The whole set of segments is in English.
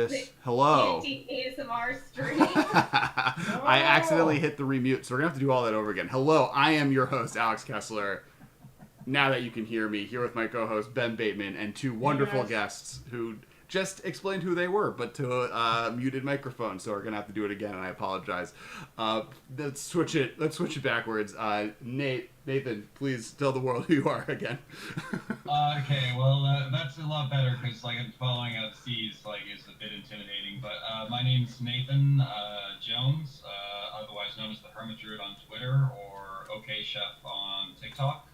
The Hello. anti-ASMR stream. I accidentally hit the remute, so we're gonna have to do all that over again. Hello, I am your host, Alex Kessler. Now that you can hear me, here with my co-host Ben Bateman and two wonderful guests who just explained who they were, but to a muted microphone. So we're gonna have to do it again, and I apologize. Let's switch it. Let's switch it backwards. Nathan, please tell the world who you are again. Okay, well, that's a lot better because following out C's is a bit intimidating. But my name's Nathan Jones, otherwise known as the Hermit Druid on Twitter or OK Chef on TikTok.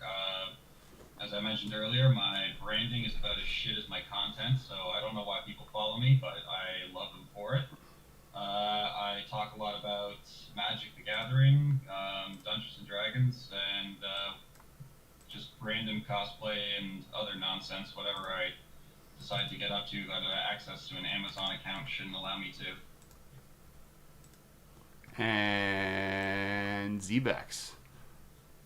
As I mentioned earlier, my branding is about as shit as my content, so I don't know why people follow me, but I love them for it. I talk a lot about Magic the Gathering, Dungeons and Dragons, and just random cosplay and other nonsense, whatever I decide to get up to that access to an Amazon account shouldn't allow me to. And Zbexx.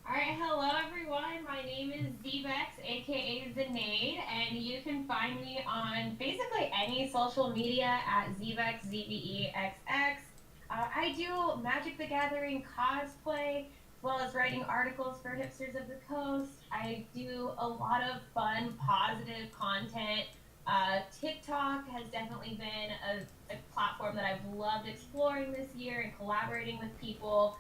Alright, hello everyone. My name is Zbexx, aka Zenade, and you can find me on basically any social media at Zbexx, ZBEXX. I do Magic the Gathering cosplay, as well as writing articles for Hipsters of the Coast. I do a lot of fun, positive content. TikTok has definitely been a platform that I've loved exploring this year and collaborating with people.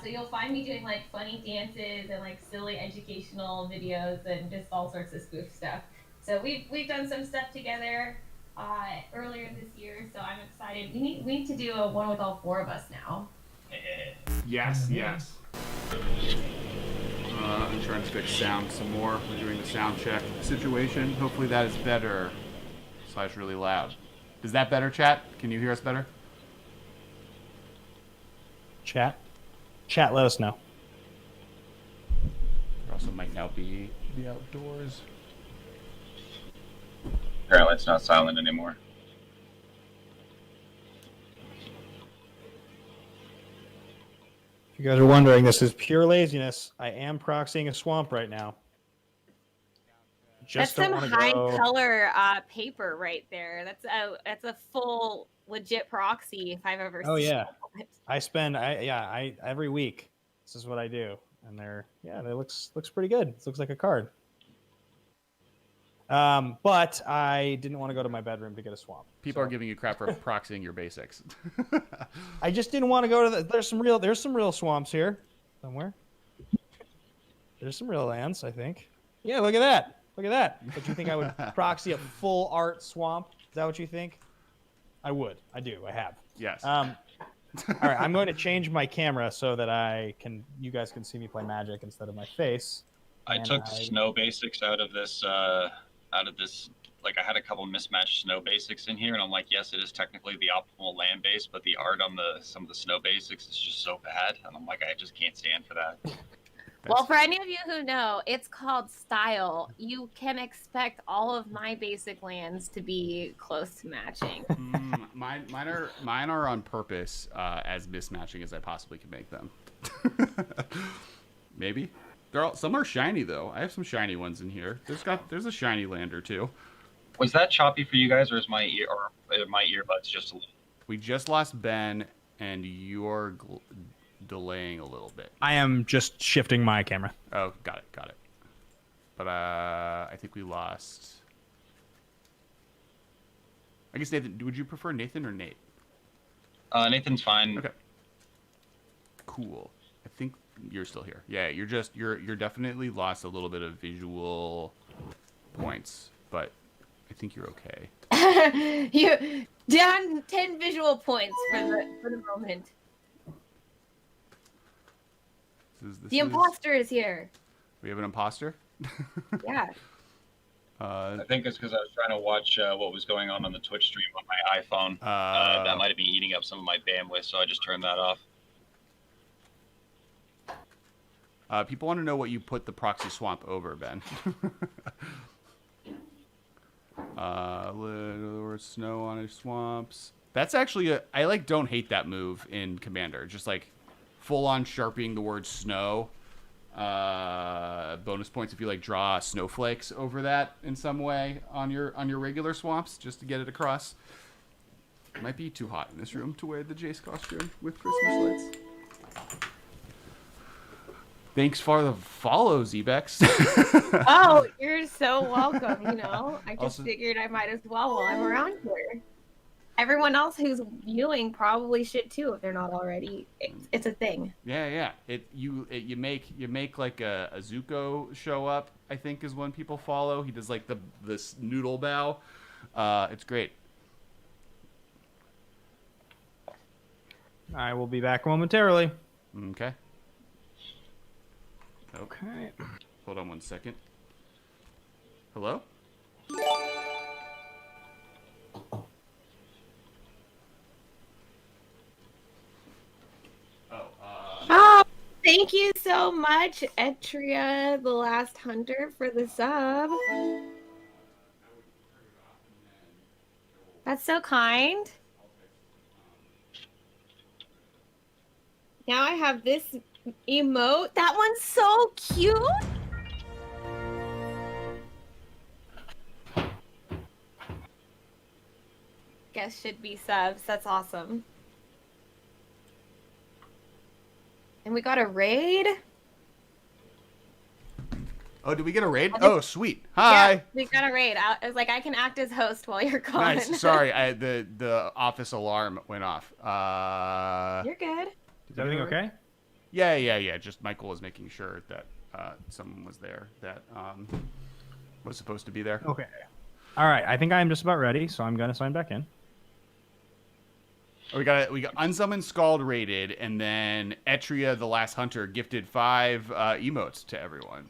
So you'll find me doing funny dances and silly educational videos and just all sorts of spoof stuff. So we've done some stuff together earlier this year, so I'm excited. We need to do a one with all four of us now. Yes. I'm trying to fix sound some more. We're doing the sound check situation. Hopefully that is better. / really loud. Is that better, chat? Can you hear us better? Chat, let us know. There also might now be the outdoors. Apparently it's not silent anymore. If you guys are wondering, this is pure laziness. I am proxying a swamp right now. That's some high color paper right there. That's a full legit proxy if I've ever seen. Oh yeah, it. I every week. This is what I do, and it looks pretty good. It looks like a card. But I didn't want to go to my bedroom to get a swamp. People are giving you crap for proxying your basics. I just didn't want to go to there's some real swamps here somewhere. There's some real lands, I think. Yeah, look at that. But you think I would proxy a full art swamp? Is that what you think? I would. I do. I have. Yes. All right. I'm going to change my camera so that you guys can see me play Magic instead of my face. I took snow basics out of this. I had a couple mismatched snow basics in here, and I'm like, yes, it is technically the optimal land base, but the art on some of the snow basics is just so bad, and I'm like, I just can't stand for that. Well, for any of you who know, it's called style. You can expect all of my basic lands to be close to matching. Mine are on purpose, as mismatching as I possibly can make them. Maybe. Some are shiny though. I have some shiny ones in here. There's a shiny land or two. Was that choppy for you guys, or is my earbuds just a little? We just lost Ben, and you're delaying a little bit. I am just shifting my camera. Oh, got it. But I think we lost. I guess Nathan. Would you prefer Nathan or Nate? Nathan's fine. Okay. Cool. I think you're still here. Yeah, you're definitely lost a little bit of visual points, but I think you're okay. You down 10 visual points for the moment. The imposter is here. We have an imposter? Yeah. I think it's because I was trying to watch what was going on the Twitch stream on my iPhone. That might have been eating up some of my bandwidth, so I just turned that off. People want to know what you put the proxy swamp over, Ben. Little snow on his swamps. That's actually I don't hate that move in Commander. Just full on sharpieing the word snow. Bonus points if you draw snowflakes over that in some way on your regular swamps just to get it across. Might be too hot in this room to wear the Jace costume with Christmas lights. Thanks for the follow, Zbexx. Oh, you're so welcome. I just Also- figured I might as well while I'm around here. Everyone else who's viewing probably should too if they're not already. It's a thing. Yeah. You make like a Zuko show up. I think is when people follow. He does like this noodle bow. It's great. I will be back momentarily. Okay. Oh, Okay. hold on one second. Hello? Oh, thank you so much, Etria, the Last Hunter, for the sub. That's so kind. Now I have this emote. That one's so cute. Guess should be subs. That's awesome. And we got a raid. Oh, did we get a raid? Oh, sweet. Hi. Yeah, we got a raid. I was like, I can act as host while you're gone. Nice. Sorry, the office alarm went off. You're good. Is everything okay? Yeah. Just Michael was making sure that someone was there that was supposed to be there. Okay. All right. I think I'm just about ready, so I'm gonna sign back in. We got Unsummoned Scald rated, and then Etria the Last Hunter gifted 5 emotes to everyone,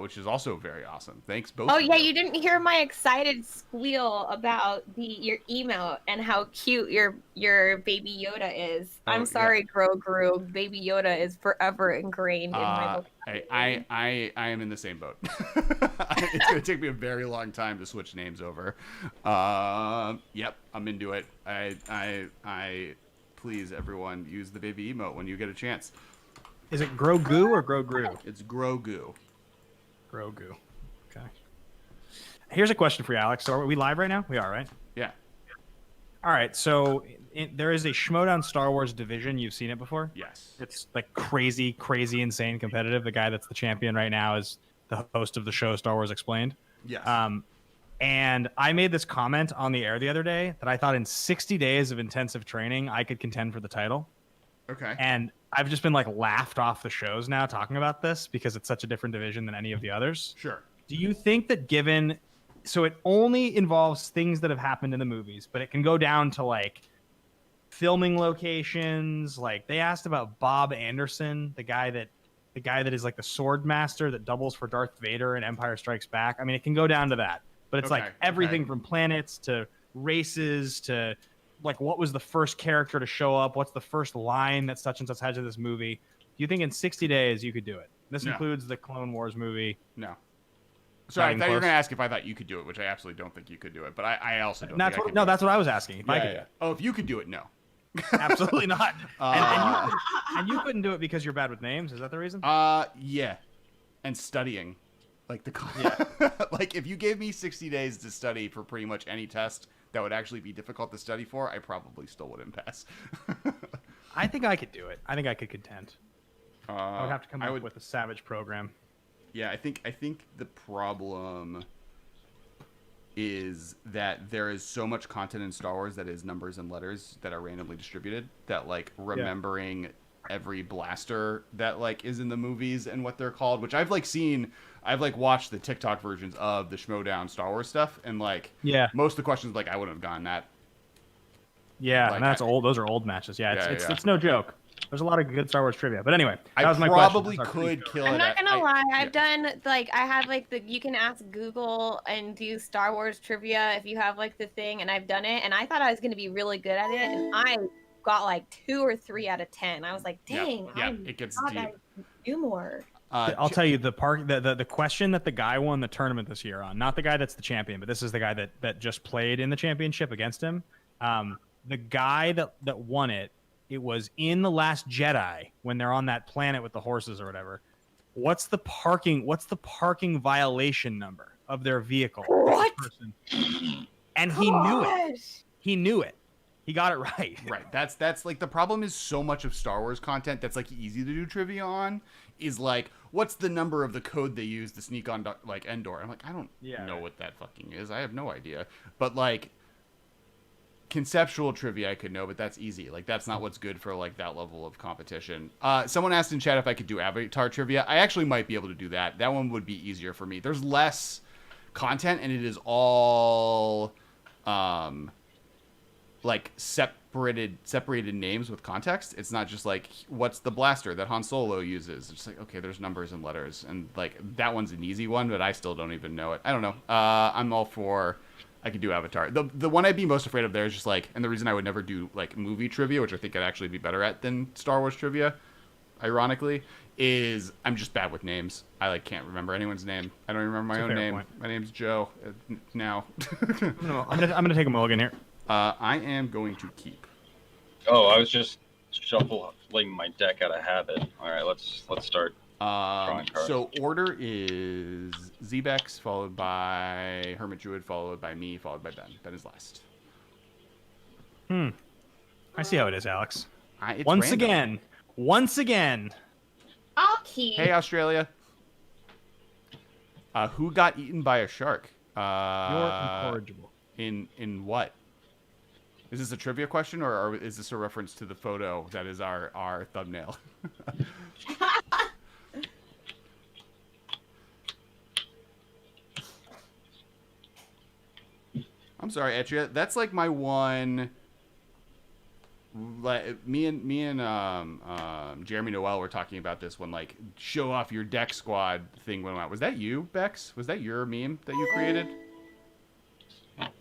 which is also very awesome. Thanks both. Oh of yeah, you didn't hear my excited squeal about your emote and how cute your baby Yoda is. Oh, I'm sorry, Grogu. Baby Yoda is forever ingrained in my vocabulary. I am in the same boat. It's gonna take me a very long time to switch names over. Yep, I'm into it. I please everyone use the baby emote when you get a chance. Is it Grogu or Grogru? It's Grogu. Grogu. Okay. Here's a question for you, Alex. So are we live right now? We are, right? Yeah. All right. So there is a Schmodown Star Wars division. You've seen it before? Yes. It's like crazy, insane competitive. The guy that's the champion right now is the host of the show Star Wars Explained. Yes. And I made this comment on the air the other day that I thought in 60 days of intensive training, I could contend for the title. Okay. And I've just been like laughed off the shows now talking about this because it's such a different division than any of the others. Sure. Do you think that so it only involves things that have happened in the movies, but it can go down to like filming locations. Like they asked about Bob Anderson, the guy that is like the sword master that doubles for Darth Vader in Empire Strikes Back. I mean, it can go down to that. But it's like everything from planets to races to like what was the first character to show up? What's the first line that such and such had to this movie? Do you think in 60 days you could do it? This includes the Clone Wars movie. No. Sorry, I thought you were going to ask if I thought you could do it, which I absolutely don't think you could do it. But I also don't think I could. No, that's what I was asking. If I could do it. Oh, if you could do it, no. Absolutely not. And you couldn't do it because you're bad with names. Is that the reason? Yeah. And studying. Like like if you gave me 60 days to study for pretty much any test that would actually be difficult to study for, I probably still wouldn't pass. I think I could do it. I think I could contend. I would have to come up with a savage program. Yeah, I think the problem is that there is so much content in Star Wars that is numbers and letters that are randomly distributed that like remembering every blaster that like is in the movies and what they're called, which I've watched the TikTok versions of the Schmodown Star Wars stuff, and like most of the questions like I wouldn't have gotten that. Yeah, like, and that's old. Those are old matches. Yeah, it's no joke. There's a lot of good Star Wars trivia. But anyway, that was my probably question. could kill it. I'm not gonna lie. I've done I have like you can ask Google and do Star Wars trivia if you have like the thing, and I've done it, and I thought I was gonna be really good at it, and I got like 2 or 3 out of 10. I was like, dang, it gets deep. I do more. I'll tell you the question that the guy won the tournament this year on, not the guy that's the champion, but this is the guy that just played in the championship against him. The guy that won it was in The Last Jedi when they're on that planet with the horses or whatever. What's the parking violation number of their vehicle? What? And he knew it. He knew it. He got it right. Right. That's like the problem is so much of Star Wars content that's like easy to do trivia on is like what's the number of the code they use to sneak on like Endor. I'm like I don't know what that fucking is. I have no idea. But like conceptual trivia I could know, but that's easy. Like that's not what's good for like that level of competition. Someone asked in chat if I could do Avatar trivia. I actually might be able to do that. That one would be easier for me. There's less content and it is all like separated names with context. It's not just like what's the blaster that Han Solo uses. It's like okay, there's numbers and letters, and like that one's an easy one, but I still don't even know it. I don't know. I'm all for. I could do Avatar. The one I'd be most afraid of there is just like, and the reason I would never do like movie trivia, which I think I'd actually be better at than Star Wars trivia, ironically, is I'm just bad with names. I like can't remember anyone's name. I don't remember my own name. Point. My name's Joe. Now, I'm gonna take a mulligan here. I am going to keep. Oh, I was just shuffling my deck out of habit. All right, let's start. So order is Zbexx, followed by Hermit Druid, followed by me, followed by Ben. Ben is last. I see how it is, Alex. It's Once random. again. I'll keep. Hey, Australia. Who got eaten by a shark? You're incorrigible. In what? Is this a trivia question, or is this a reference to the photo that is our thumbnail? I'm sorry, Etria. That's like my one. Like me and Jeremy Noel were talking about this when like show off your deck squad thing went out. Was that you, Bex? Was that your meme that you created?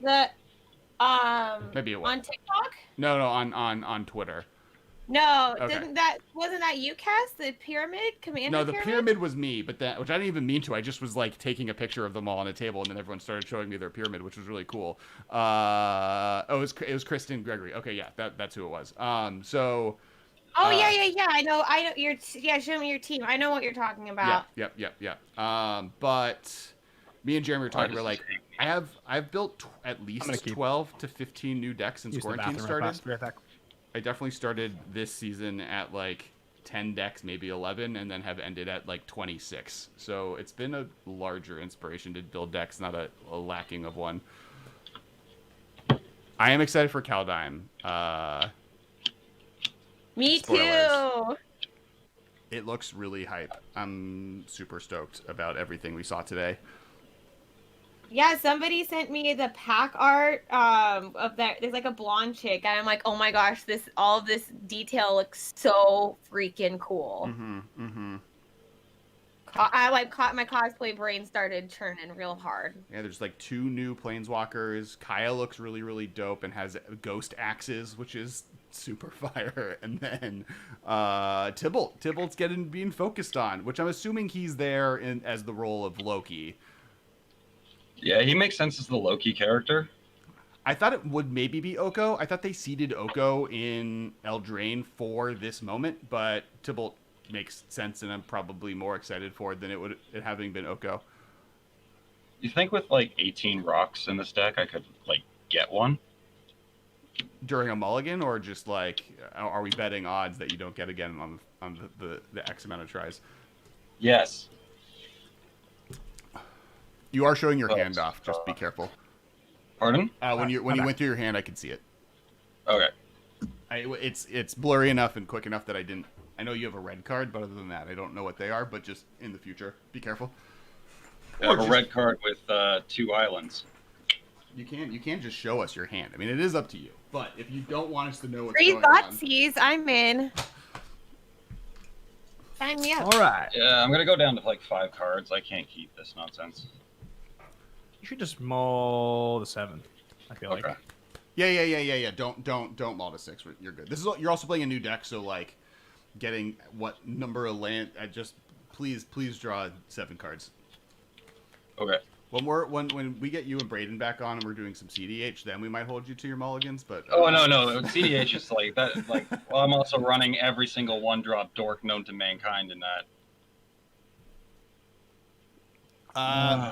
The Maybe it was. on TikTok? No, on Twitter. No, Okay. wasn't that you, Cass? The pyramid commander. No, the pyramid was me, but that which I didn't even mean to. I just was like taking a picture of them all on a table, and then everyone started showing me their pyramid, which was really cool. It was Kristen Gregory. Okay, yeah, that's who it was. Oh yeah. I know. Show me your team. I know what you're talking about. Yep. But me and Jeremy were talking. We're like, I've built at least 12 to 15 new decks since quarantine started. I definitely started this season at like 10 decks, maybe 11, and then have ended at like 26. So it's been a larger inspiration to build decks, not a lacking of one. I am excited for Kaldheim. Me Spoilers. too. It looks really hype. I'm super stoked about everything we saw today. Yeah, somebody sent me the pack art of that. There's like a blonde chick, and I'm like, oh my gosh, all of this detail looks so freaking cool. My cosplay brain started churning real hard. Yeah, there's like 2 new planeswalkers. Kaya looks really, really dope and has ghost axes, which is super fire. And then Tybalt's being focused on, which I'm assuming he's there as the role of Loki. Yeah, he makes sense as the Loki character. I thought it would maybe be Oko. I thought they seeded Oko in Eldraine for this moment, but Tybalt makes sense, and I'm probably more excited for it than it having been Oko. You think with like 18 rocks in this deck, I could like get one? During a mulligan, or just like, are we betting odds that you don't get again on the X amount of tries? Yes. You are showing your hand off. Just be careful. Pardon? When you went through your hand, I could see it. Okay. It's blurry enough and quick enough that I didn't. I know you have a red card, but other than that, I don't know what they are. But just in the future, be careful. I have a red card with 2 islands. You can't just show us your hand. I mean, it is up to you. But if you don't want us to know what's Free going on, Thoughtseize, I'm in. Sign me up. All right. Yeah, I'm gonna go down to like 5 cards. I can't keep this nonsense. You should just mull the 7. I feel Okay. like. Yeah. Don't maul to 6. You're good. You're also playing a new deck, so like, getting what number of land? Please draw 7 cards. Okay. When we get you and Braden back on and we're doing some CDH, then we might hold you to your mulligans. But Oh no, CDH is like that. Like, well, I'm also running every single 1-drop dork known to mankind in that.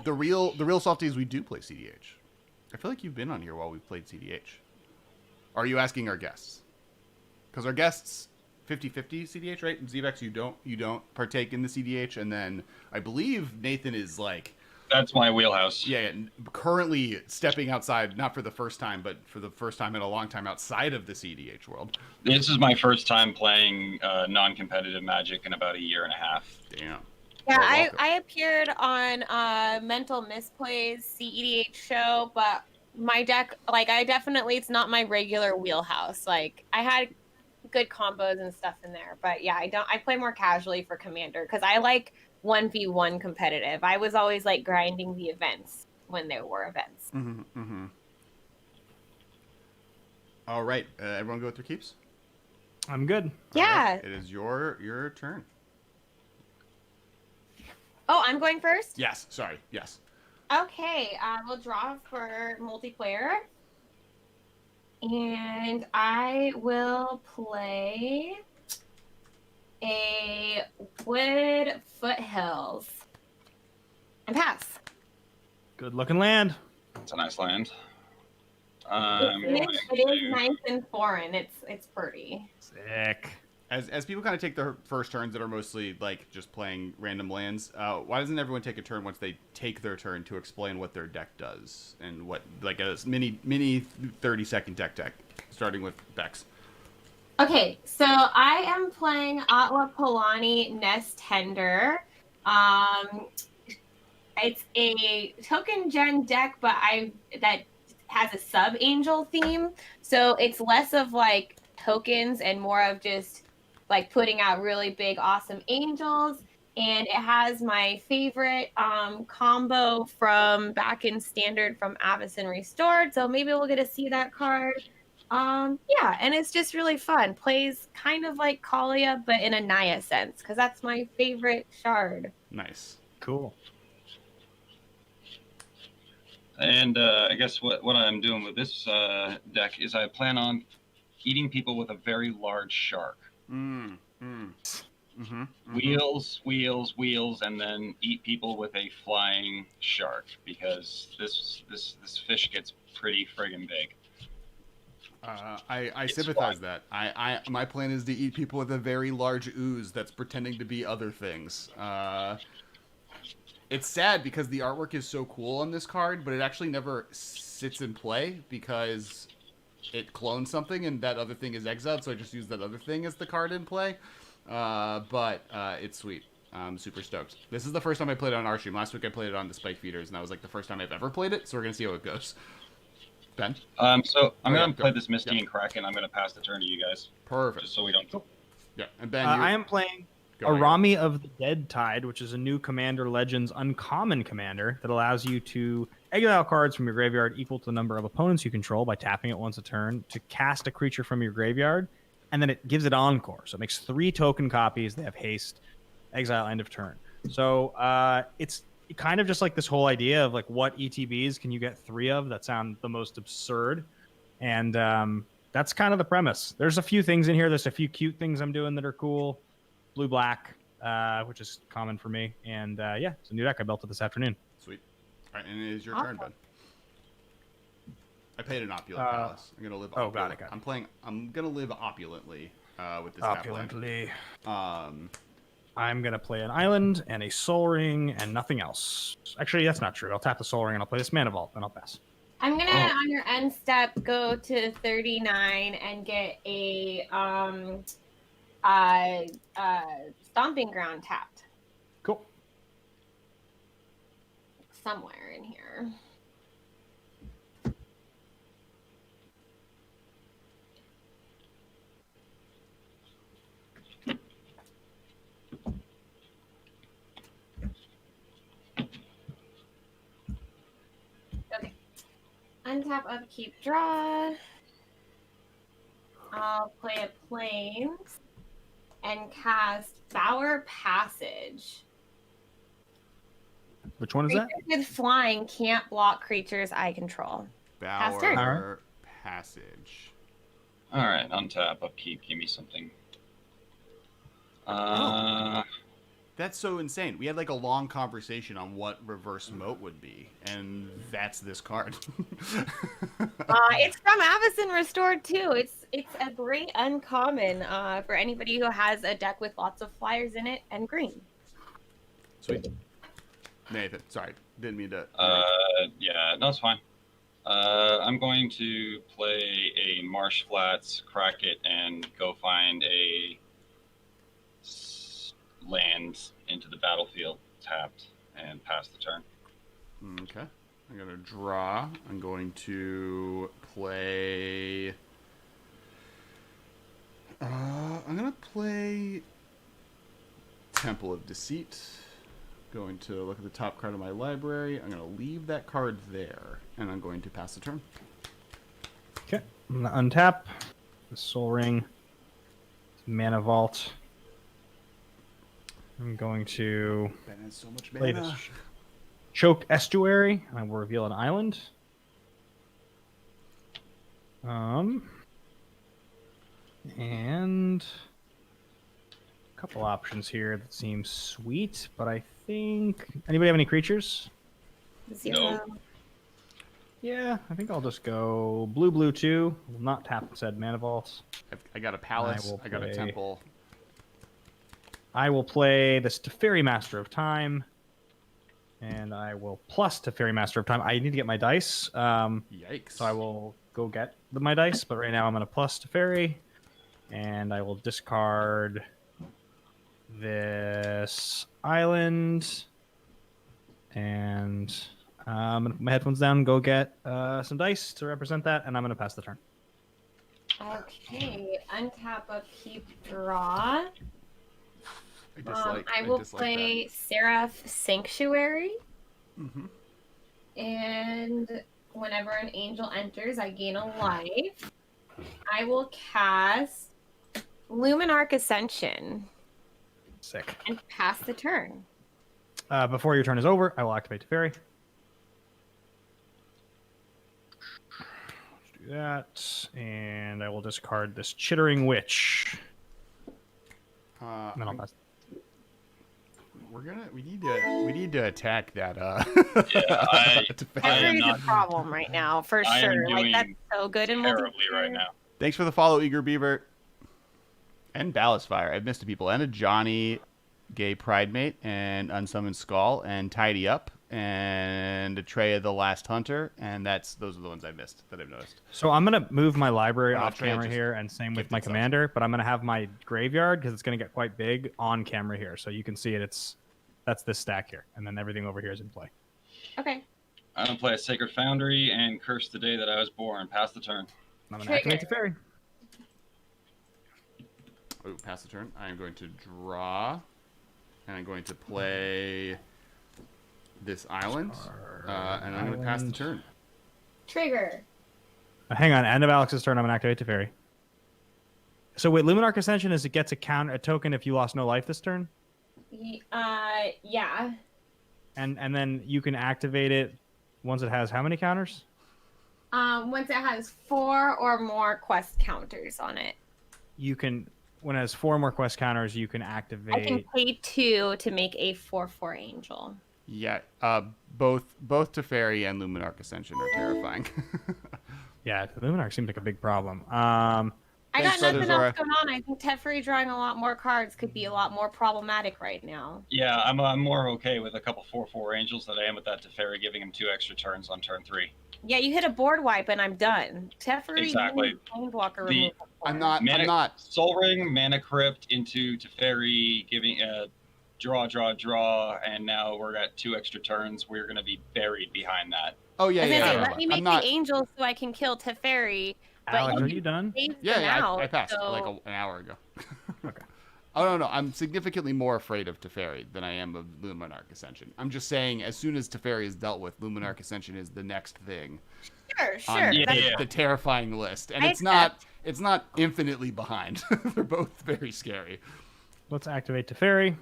The real softies we do play CDH. I feel like you've been on here while we've played CDH. Are you asking our guests? Because our guests 50-50 CDH, right? Zbexx, you don't partake in the CDH, and then I believe Nathan is like That's my wheelhouse. yeah, currently stepping outside, not for the first time, but for the first time in a long time outside of the CDH world. This is my first time playing non-competitive Magic in about a year and a half. Damn. Yeah, Well, welcome. I appeared on Mental Misplays CEDH show, but my deck, like, I definitely, it's not my regular wheelhouse. Like, I had good combos and stuff in there, but yeah, I play more casually for Commander because I like 1v1 competitive. I was always like grinding the events when there were events. All right, everyone go with their keeps. I'm good. All Yeah. right, it is your turn. Oh, I'm going first? Yes. Sorry. Yes. Okay, we'll draw for multiplayer. And I will play a Wood Foothills and pass. Good looking land. It's a nice land. It is nice and foreign. It's pretty. Sick. As people kind of take their first turns that are mostly like just playing random lands, why doesn't everyone take a turn once they take their turn to explain what their deck does and what like a mini 30-second deck, starting with Bex. Okay, so I am playing Atla Polani Nest Tender. It's a token gen deck, but that has a sub angel theme, so it's less of like tokens and more of just like putting out really big awesome angels. And it has my favorite combo from back in Standard from Avacyn Restored, so maybe we'll get to see that card. Yeah, and it's just really fun. Plays kind of like Kalia, but in a Naya sense, because that's my favorite shard. Nice. Cool. And I guess what I'm doing with this deck is I plan on eating people with a very large shark. Wheels, and then eat people with a flying shark because this fish gets pretty friggin' big. I sympathize that. My plan is to eat people with a very large ooze that's pretending to be other things. It's sad because the artwork is so cool on this card, but it actually never sits in play because it clones something and that other thing is exiled, so I just use that other thing as the card in play. But it's sweet. I'm super stoked. This is the first time I played it on our stream. Last week I played it on the Spike Feeders, and that was like the first time I've ever played it, so we're going to see how it goes. Ben? So I'm going to play go. this Misty and Kraken. I'm going to pass the turn to you guys. Perfect. Just so we don't... Yeah, and Ben, I am playing Arami of the Dead Tide, which is a new Commander Legends uncommon commander that allows you to exile cards from your graveyard equal to the number of opponents you control by tapping it once a turn to cast a creature from your graveyard, and then it gives it Encore. So it makes 3 token copies. They have haste, exile, end of turn. So it's kind of just like this whole idea of like what ETBs can you get 3 of that sound the most absurd, and that's kind of the premise. There's a few things in here. There's a few cute things I'm doing that are cool. Blue-black, which is common for me. And yeah, it's a new deck I built it this afternoon. Sweet. All right, and it is your turn, bud. I paid an opulent palace. I'm gonna live. Oh, got it. I'm gonna live opulently with this opulently. I'm gonna play an island and a Soul Ring and nothing else. Actually, that's not true. I'll tap the Soul Ring and I'll play this Mana Vault, and I'll pass. I'm gonna on your end step go to 39 and get a Stomping Ground tapped. Cool. Somewhere in here. Okay. Untap, upkeep, draw. I'll play a Plains and cast Bower Passage. Which one is that? Creatures with flying can't block creatures I control. Bower Passage. All right, untap, upkeep, give me something. That's so insane. We had like a long conversation on what reverse moat would be, and that's this card. It's from Avacyn Restored too. It's a great uncommon for anybody who has a deck with lots of flyers in it and green. Sweet. Nathan, sorry, didn't mean to. Yeah, no, it's fine. I'm going to play a Marsh Flats, crack it, and go find a land into the battlefield tapped and pass the turn. Okay. I'm going to draw. I'm going to play... I'm going to play Temple of Deceit. Going to look at the top card of my library. I'm going to leave that card there, and I'm going to pass the turn. Okay. I'm going to untap the Soul Ring, Mana Vault. I'm going to Ben has so much play mana. this Choke Estuary. I will reveal an island. And a couple options here that seem sweet, but I think anybody have any creatures? 0. No. Yeah, I think I'll just go blue 2. Will not tap said Mana Vault. I got a palace. I got a play- temple. I will play this Teferi Master of Time, and I will plus Teferi Master of Time. I need to get my dice, Yikes. so I will go get my dice. But right now I'm going to plus Teferi, and I will discard this island, and I'm going to put my headphones down and go get some dice to represent that, and I'm going to pass the turn. Okay, untap, upkeep, draw. I will dislike play Seraph Sanctuary. that. Mm-hmm. And whenever an angel enters, I gain a life. I will cast Luminarch Ascension Sick. and pass the turn. Before your turn is over, I will activate Teferi. Let's do that, and I will discard this Chittering Witch. And then I'll pass. We need to attack that. Yeah, I am Teferi's a not problem right now, for I am sure. Like, doing that's so good in terribly multiplayer. right now. Thanks for the follow, Eager Beaver. And Ballast Fire. I've missed people. And a Johnny Gay Pride Mate, and Unsummoned Skull, and Tidy Up, and Atreya the Last Hunter, and those are the ones I missed that I've noticed. So I'm gonna move my library Oh, off Trey camera just here, and same with kicked my itself. commander. But I'm gonna have my graveyard because it's gonna get quite big on camera here, so you can see it. That's this stack here, and then everything over here is in play. Okay. I'm gonna play a Sacred Foundry and curse the day that I was born. Pass the turn. I'm gonna activate Trigger. Teferi. Oh, pass the turn. I'm going to draw, and I'm going to play this island, and I'm going to pass the Island. turn. Trigger. Hang on, end of Alex's turn. I'm gonna activate Teferi. So wait, Luminarch Ascension is it gets a token if you lost no life this turn, Yeah. and then you can activate it once it has how many counters? Once it has 4 or more quest counters on it. You can, when it has 4 more quest counters, you can activate. I can pay 2 to make a 4/4 angel. Yeah, both Teferi and Luminarch Ascension are terrifying. Yeah, Luminarch seems like a big problem. I Thanks, got nothing Brother Zora. else going on. I think Teferi drawing a lot more cards could be a lot more problematic right now. Yeah, I'm more okay with a couple 4/4 angels than I am with that Teferi giving him 2 extra turns on turn 3. Yeah, you hit a board wipe and I'm done. Teferi Exactly. needs Planeswalker The- removal. I'm not. Soul Ring, Mana Crypt into Teferi, giving draw, and now we're at 2 extra turns. We're gonna be buried behind that. Oh yeah, I was gonna say, yeah. let me make I'm not. the angel so I can kill Teferi. But Alex, you are can you done? save Yeah, them yeah. out, I passed so... like an hour ago. Okay. Oh no, I'm significantly more afraid of Teferi than I am of Luminarch Ascension. I'm just saying, as soon as Teferi is dealt with, Luminarch Ascension is the next thing Sure. on Yeah. the terrifying list, and I it's not infinitely behind. They're both very scary. Let's activate Teferi.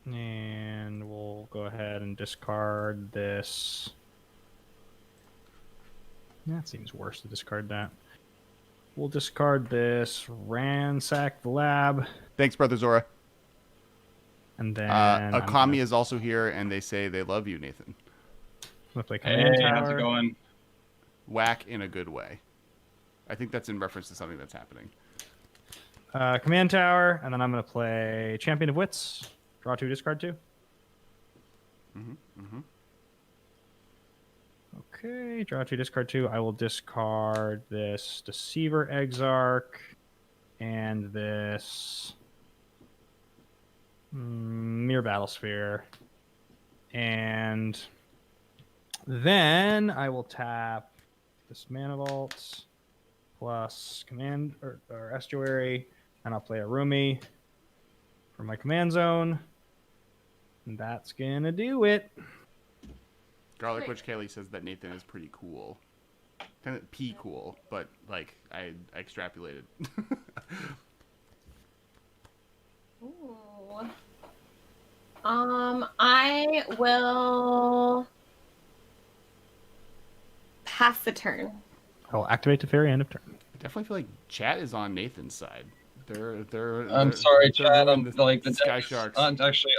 And we'll go ahead and discard this. That seems worse to discard that. We'll discard this Ransack the Lab. Thanks, Brother Zora. And then Akami is also here, and they say they love you, Nathan. I'm gonna play Command Hey, Tower. how's it going? Whack in a good way. I think that's in reference to something that's happening. Command Tower, and then I'm gonna play Champion of Wits. Draw 2, discard 2. Okay, draw 2, discard 2. I will discard this Deceiver Exarch and this Mere Battlesphere. And then I will tap this Mana Vault plus Command or Estuary, and I'll play a Rumi for my command zone. And that's gonna do it. Garlic Witch Kaylee says that Nathan is pretty cool. Kind of pea cool, but like I extrapolated. Ooh. I will pass the turn. I will activate the fairy end of turn. I definitely feel like chat is on Nathan's side. I'm sorry, they're Chad. rolling I'm like the Sky decks- Sharks. Actually,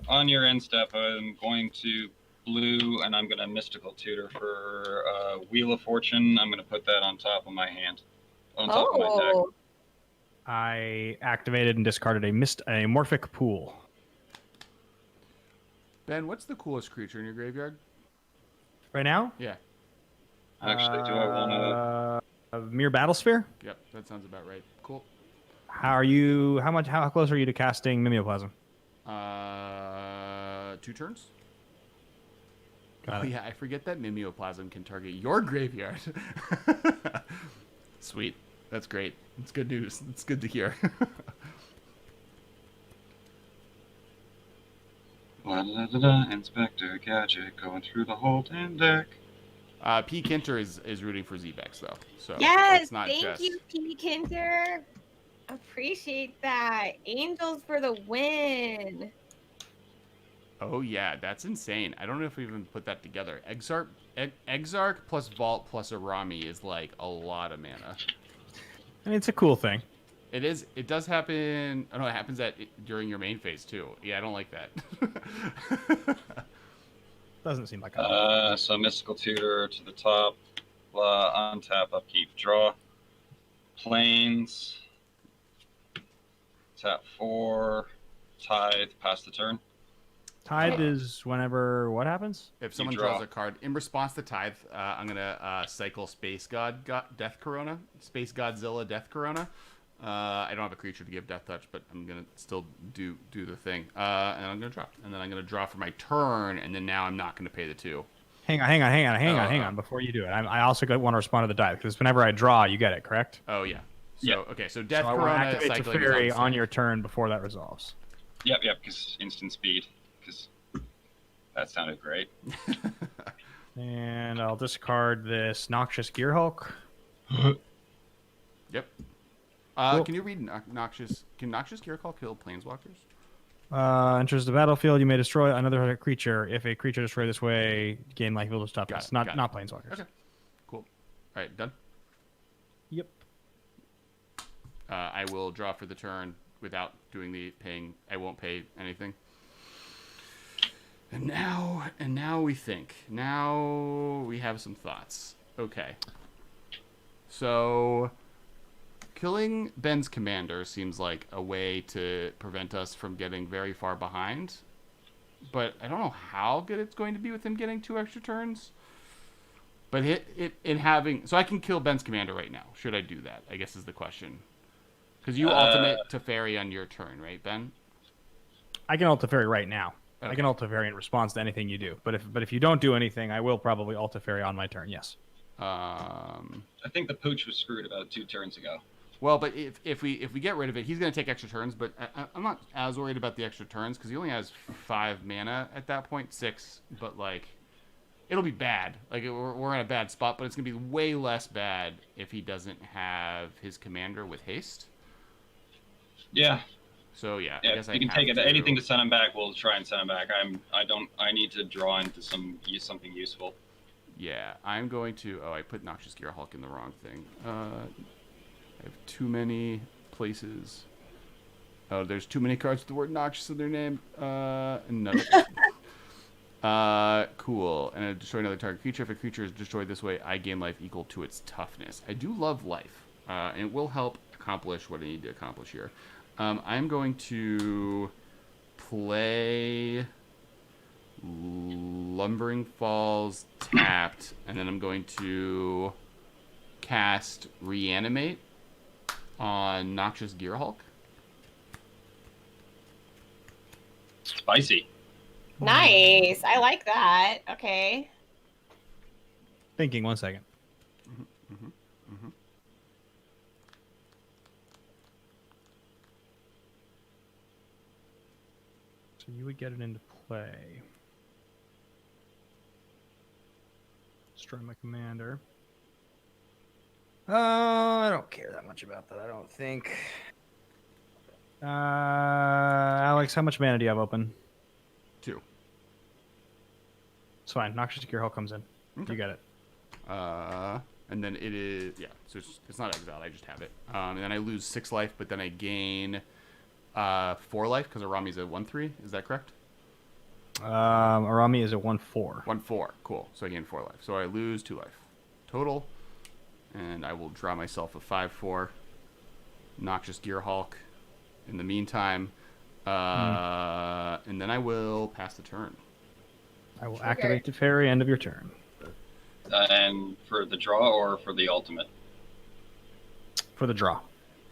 on your end step, I'm going to blue, and I'm going to mystical tutor for Wheel of Fortune. I'm going to put that on top of my hand, on top of my deck. Oh, I activated and discarded a Morphic Pool. Ben, what's the coolest creature in your graveyard? Right now? Yeah. Actually, do I want to? A Mere Battlesphere? Yep, that sounds about right. Cool. How close are you to casting Mimeoplasm? 2 turns? Got it. Yeah, I forget that Mimeoplasm can target your graveyard. Sweet. That's great. It's good news. It's good to hear. Inspector Gadget going through the whole damn deck. P. Kinter is rooting for Zbexx, though. So yes. it's not Thank just... you, P. Kinter. Appreciate that. Angels for the win. Oh, yeah. That's insane. I don't know if we even put that together. Exarch plus Vault plus Arami is like a lot of mana. I mean, it's a cool thing. It is. It does happen. Oh, no, it happens during your main phase, too. Yeah, I don't like that. Doesn't seem like a So Mystical Tutor to the top. Untap, upkeep, draw. Plains. Tap 4. Tithe, pass the turn. Tithe is whenever what happens? If someone draw. draws a card in response to Tithe, I'm gonna cycle Space God Death Corona, Space Godzilla Death Corona. I don't have a creature to give Death Touch, but I'm gonna still do the thing. And I'm gonna draw, and then I'm gonna draw for my turn, and then now I'm not gonna pay the 2. Hang on. Before you do it, I also want to respond to the Tithe because whenever I draw, you get it, correct? Oh yeah. So Yeah. okay, so Death So I want to Corona activate the cycling fairy is on your turn before that resolves. Yep, because instant speed. Because that sounded great. And I'll discard this Noxious Gearhulk. Yep. Cool. Can you read Noxious? Can Noxious Gearhulk kill Planeswalkers? Enters the battlefield. You may destroy another creature. If a creature destroyed this way, gain life equal to toughness. Got it. Not planeswalkers. Okay. Cool. All right, done. Yep. I will draw for the turn without doing the paying. I won't pay anything. And now we think. Now we have some thoughts. Okay. So, killing Ben's commander seems like a way to prevent us from getting very far behind. But I don't know how good it's going to be with him getting 2 extra turns. But in having... So I can kill Ben's commander right now. Should I do that? I guess is the question. Because you ultimate to fairy on your turn, right, Ben? I can Alta Fairy right now. Okay. I can Alta Fairy in response to anything you do. But if you don't do anything, I will probably Alta Fairy on my turn. Yes. I think the pooch was screwed about 2 turns ago. Well, but if we get rid of it, he's going to take extra turns. But I'm not as worried about the extra turns because he only has 5 mana at that point, 6. But like, it'll be bad. Like we're in a bad spot, but it's going to be way less bad if he doesn't have his commander with haste. Yeah. So yeah, Yeah, I guess you can take it. Anything to send him back, we'll try and send him back. I need to draw into something useful. Yeah, I'm going to. Oh, I put Noxious Gearhulk in the wrong thing. I have too many places. Oh, there's too many cards with the word noxious in their name. No. Cool. And I destroy another target creature. If a creature is destroyed this way, I gain life equal to its toughness. I do love life. And it will help accomplish what I need to accomplish here. I'm going to play Lumbering Falls tapped, and then I'm going to cast Reanimate on Noxious Gearhulk. Spicy. Nice. I like that. Okay. Thinking 1 second. So you would get it into play. Destroy my commander. I don't care that much about that, I don't think. Alex, how much mana do you have open? 2. It's fine. Noxious Gearhulk comes in. Okay. You got it. And then it is, so it's not exiled, I just have it. And then I lose 6 life, but then I gain 4 life because Arami's a 1/3. Is that correct? Arami is a 1/4. 1/4. Cool. So I gain 4 life. So I lose 2 life total. And I will draw myself a 5/4 Noxious Gearhulk in the meantime. And then I will pass the turn. I will activate the fairy end of your turn. And for the draw or for the ultimate? For the draw.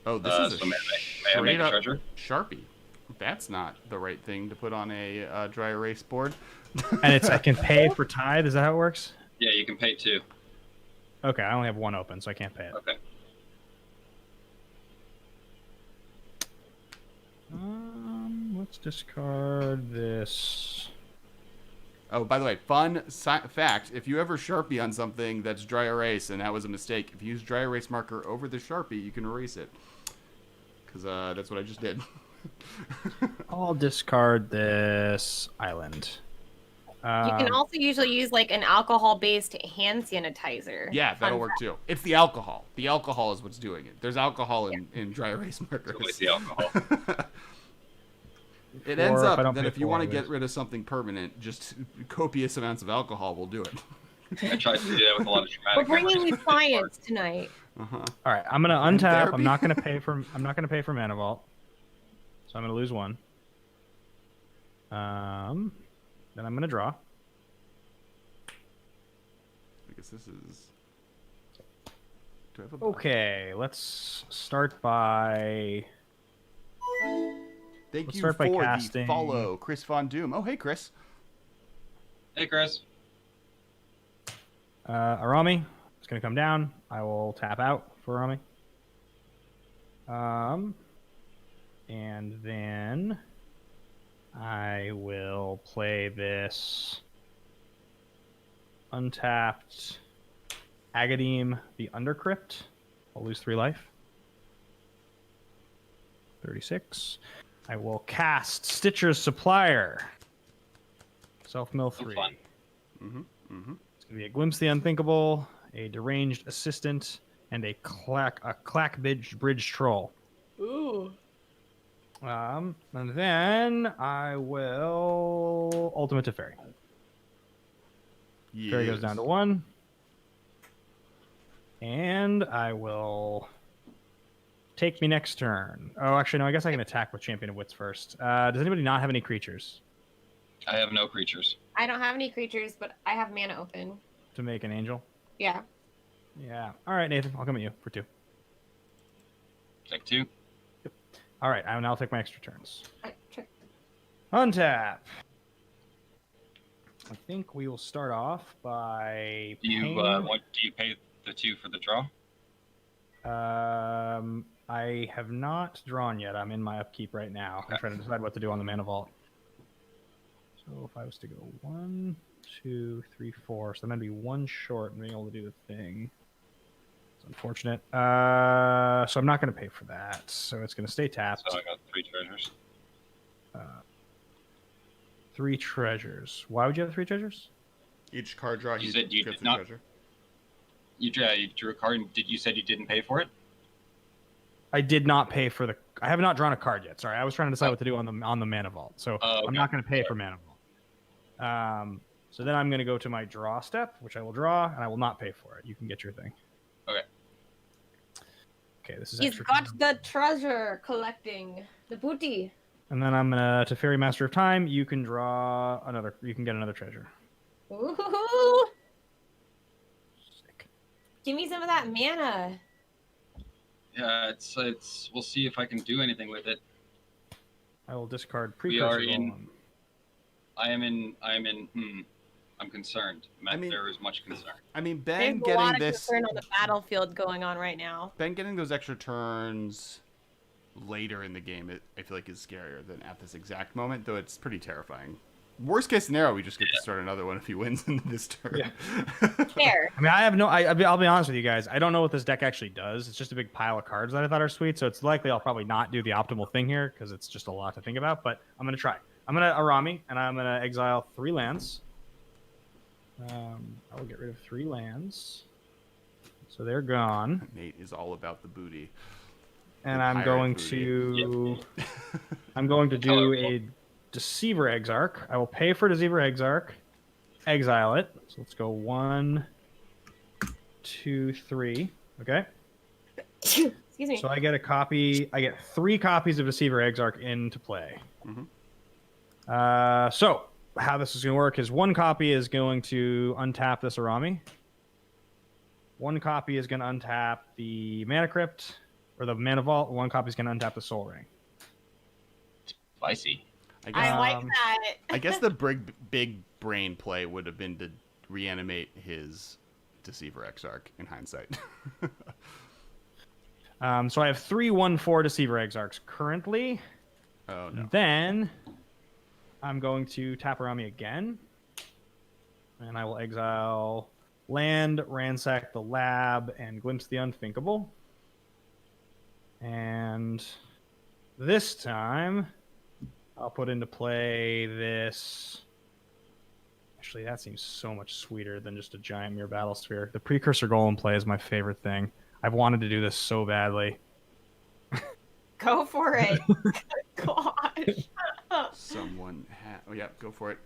Oh, this is so a may I make a straight-up treasure? Sharpie. That's not the right thing to put on a dry erase board. And I can pay for tithe. Is that how it works? Yeah, you can pay 2. Okay, I only have 1 open, so I can't pay it. Okay. Let's discard this. Oh, by the way, fun fact: if you ever Sharpie on something that's dry erase and that was a mistake, if you use dry erase marker over the Sharpie, you can erase it. Because that's what I just did. I'll discard this island. You can also usually use like an alcohol-based hand sanitizer. Yeah, that'll work too. It's the alcohol. The alcohol is what's doing it. There's alcohol in dry erase markers. It's the alcohol. It ends Or if I up don't that pay if you for want to it, get rid of something permanent, just copious amounts of alcohol will do it. I tried to do that with a lot of We're dramatic. bringing you science tonight. Uh-huh. All right, I'm gonna untap. therapy. I'm not gonna pay for Mana Vault, so I'm gonna lose 1. Then I'm gonna draw. I guess this is. Do I have a Okay, let's start by. Thank Let's you start by for casting. the follow, Chris Von Doom. Oh, hey, Chris. Hey, Chris. Arami is gonna come down. I will tap out for Arami. And then I will play this untapped Agadim the Undercrypt. I'll lose 3 life. 36. I will cast Stitcher's Supplier. Self-mill 3. fun. It's going to be a Glimpse the Unthinkable, a Deranged Assistant, and a Clack Bridge Troll. Ooh. And then I will Ultimate to Fairy. Yes. Fairy goes down to 1. And I will take me next turn. Oh, actually, no, I guess I can attack with Champion of Wits first. Does anybody not have any creatures I have no creatures. I don't have any creatures, but I have mana open. to make an angel? Yeah. Yeah. All right, Nathan, I'll come at you for 2. Take 2. All right, I will now take my extra turns. Sure. Untap. I think we will start off by Do you paying- do you pay the 2 for the draw? I have not drawn yet. I'm in my upkeep right now. I'm trying to decide what to do on the Mana Vault. So if I was to go 1, 2, 3, 4, so I'm gonna be 1 short and being able to do the thing. It's unfortunate. So I'm not gonna pay for that. So it's gonna stay tapped. So I got 3 treasures. 3 treasures. Why would you have 3 treasures? Each card draw, You he said you gets did a not- treasure. You drew a card. And you said you didn't pay for it? I did not pay for the. I have not drawn a card yet. Sorry, I was trying to decide what to do on the mana vault. So Okay. I'm not going to pay for mana vault. So then I'm going to go to my draw step, which I will draw, and I will not pay for it. You can get your thing. Okay. Okay, this is He's extra. got the treasure collecting the booty. And then I'm gonna to Fairy Master of Time. You can draw another. You can get another treasure. Ooh, Sick. give me some of that mana. Yeah, it's. We'll see if I can do anything with it. I will discard We precursor are in- golem. I'm concerned. I mean- There is much concern. I mean, There's Ben a lot getting of this, concern on the battlefield going on right now. Ben getting those extra turns later in the game, I feel like is scarier than at this exact moment, though it's pretty terrifying. Worst case scenario, we just get to start another one if he wins in this turn. Yeah. Fair. I mean, I have no. I'll be honest with you guys. I don't know what this deck actually does. It's just a big pile of cards that I thought are sweet. So it's likely I'll probably not do the optimal thing here because it's just a lot to think about. But I'm gonna try. I'm gonna Arami and I'm gonna exile 3 lands. I will get rid of 3 lands. So they're gone. Nate is all about the booty. And The I'm pirate going booty. to I'm going to do a Deceiver Exarch. I will pay for Deceiver Exarch, exile it. So let's go 1, 2, 3. Okay. Excuse me. So I get a copy. I get 3 copies of Deceiver Exarch into play. Mhm. So how this is going to work is 1 copy is going to untap this Arami. 1 copy is going to untap the Mana Crypt or the Mana Vault. 1 copy is going to untap the Soul Ring. Spicy. I guess, I like that. I guess the big brain play would have been to reanimate his Deceiver Exarch in hindsight. So I have 3 1/4 Deceiver Exarchs currently. Oh no. Then I'm going to tap Arami again. And I will exile land, ransack the lab, and glimpse the unthinkable. And this time I'll put into play this. Actually, that seems so much sweeter than just a giant mirror battle sphere. The precursor golem play is my favorite thing. I've wanted to do this so badly. Go for it. Gosh. Someone oh yeah, go for it.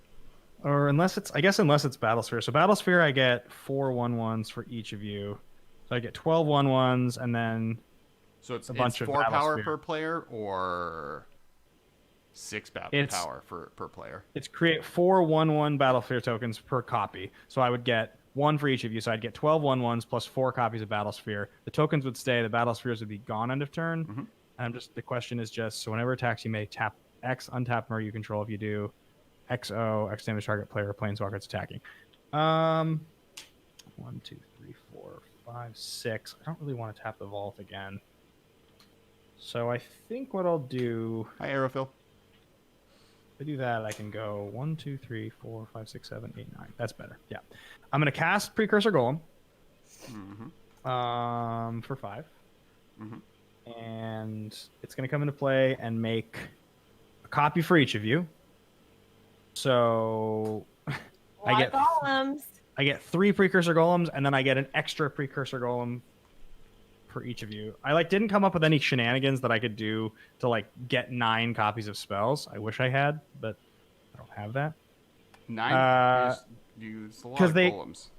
Or unless it's Battlesphere. So Battlesphere, I get 4 1/1s for each of you. So I get 12 1/1s, and then So it's a bunch of 4 power Battlesphere. per player or 6 It's- power per player. it's create 4 1/1 Battlesphere tokens per copy. So I would get 1 for each of you. So I'd get 12 1/1s plus 4 copies of Battlesphere. The tokens would stay. The Battlespheres would be gone end of turn. Mhm. And the question is just so whenever attacks you may tap X untap Murder you control. If you do XO, X damage target player or planeswalker it's attacking. 1, 2, 3, 4, 5, 6. I don't really want to tap the vault again. So I think what I'll do, Hi, Aerophil. if I do that, I can go 1, 2, 3, 4, 5, 6, 7, 8, 9. That's better. Yeah. I'm going to cast Precursor Golem for 5. Mhm. And it's going to come into play and make a copy for each of you. So I get golems. I get 3 Precursor Golems, and then I get an extra Precursor Golem for each of you. I didn't come up with any shenanigans that I could do to get 9 copies of spells. I wish I had, but I don't have that. 9 use a lot 'cause of they- golems.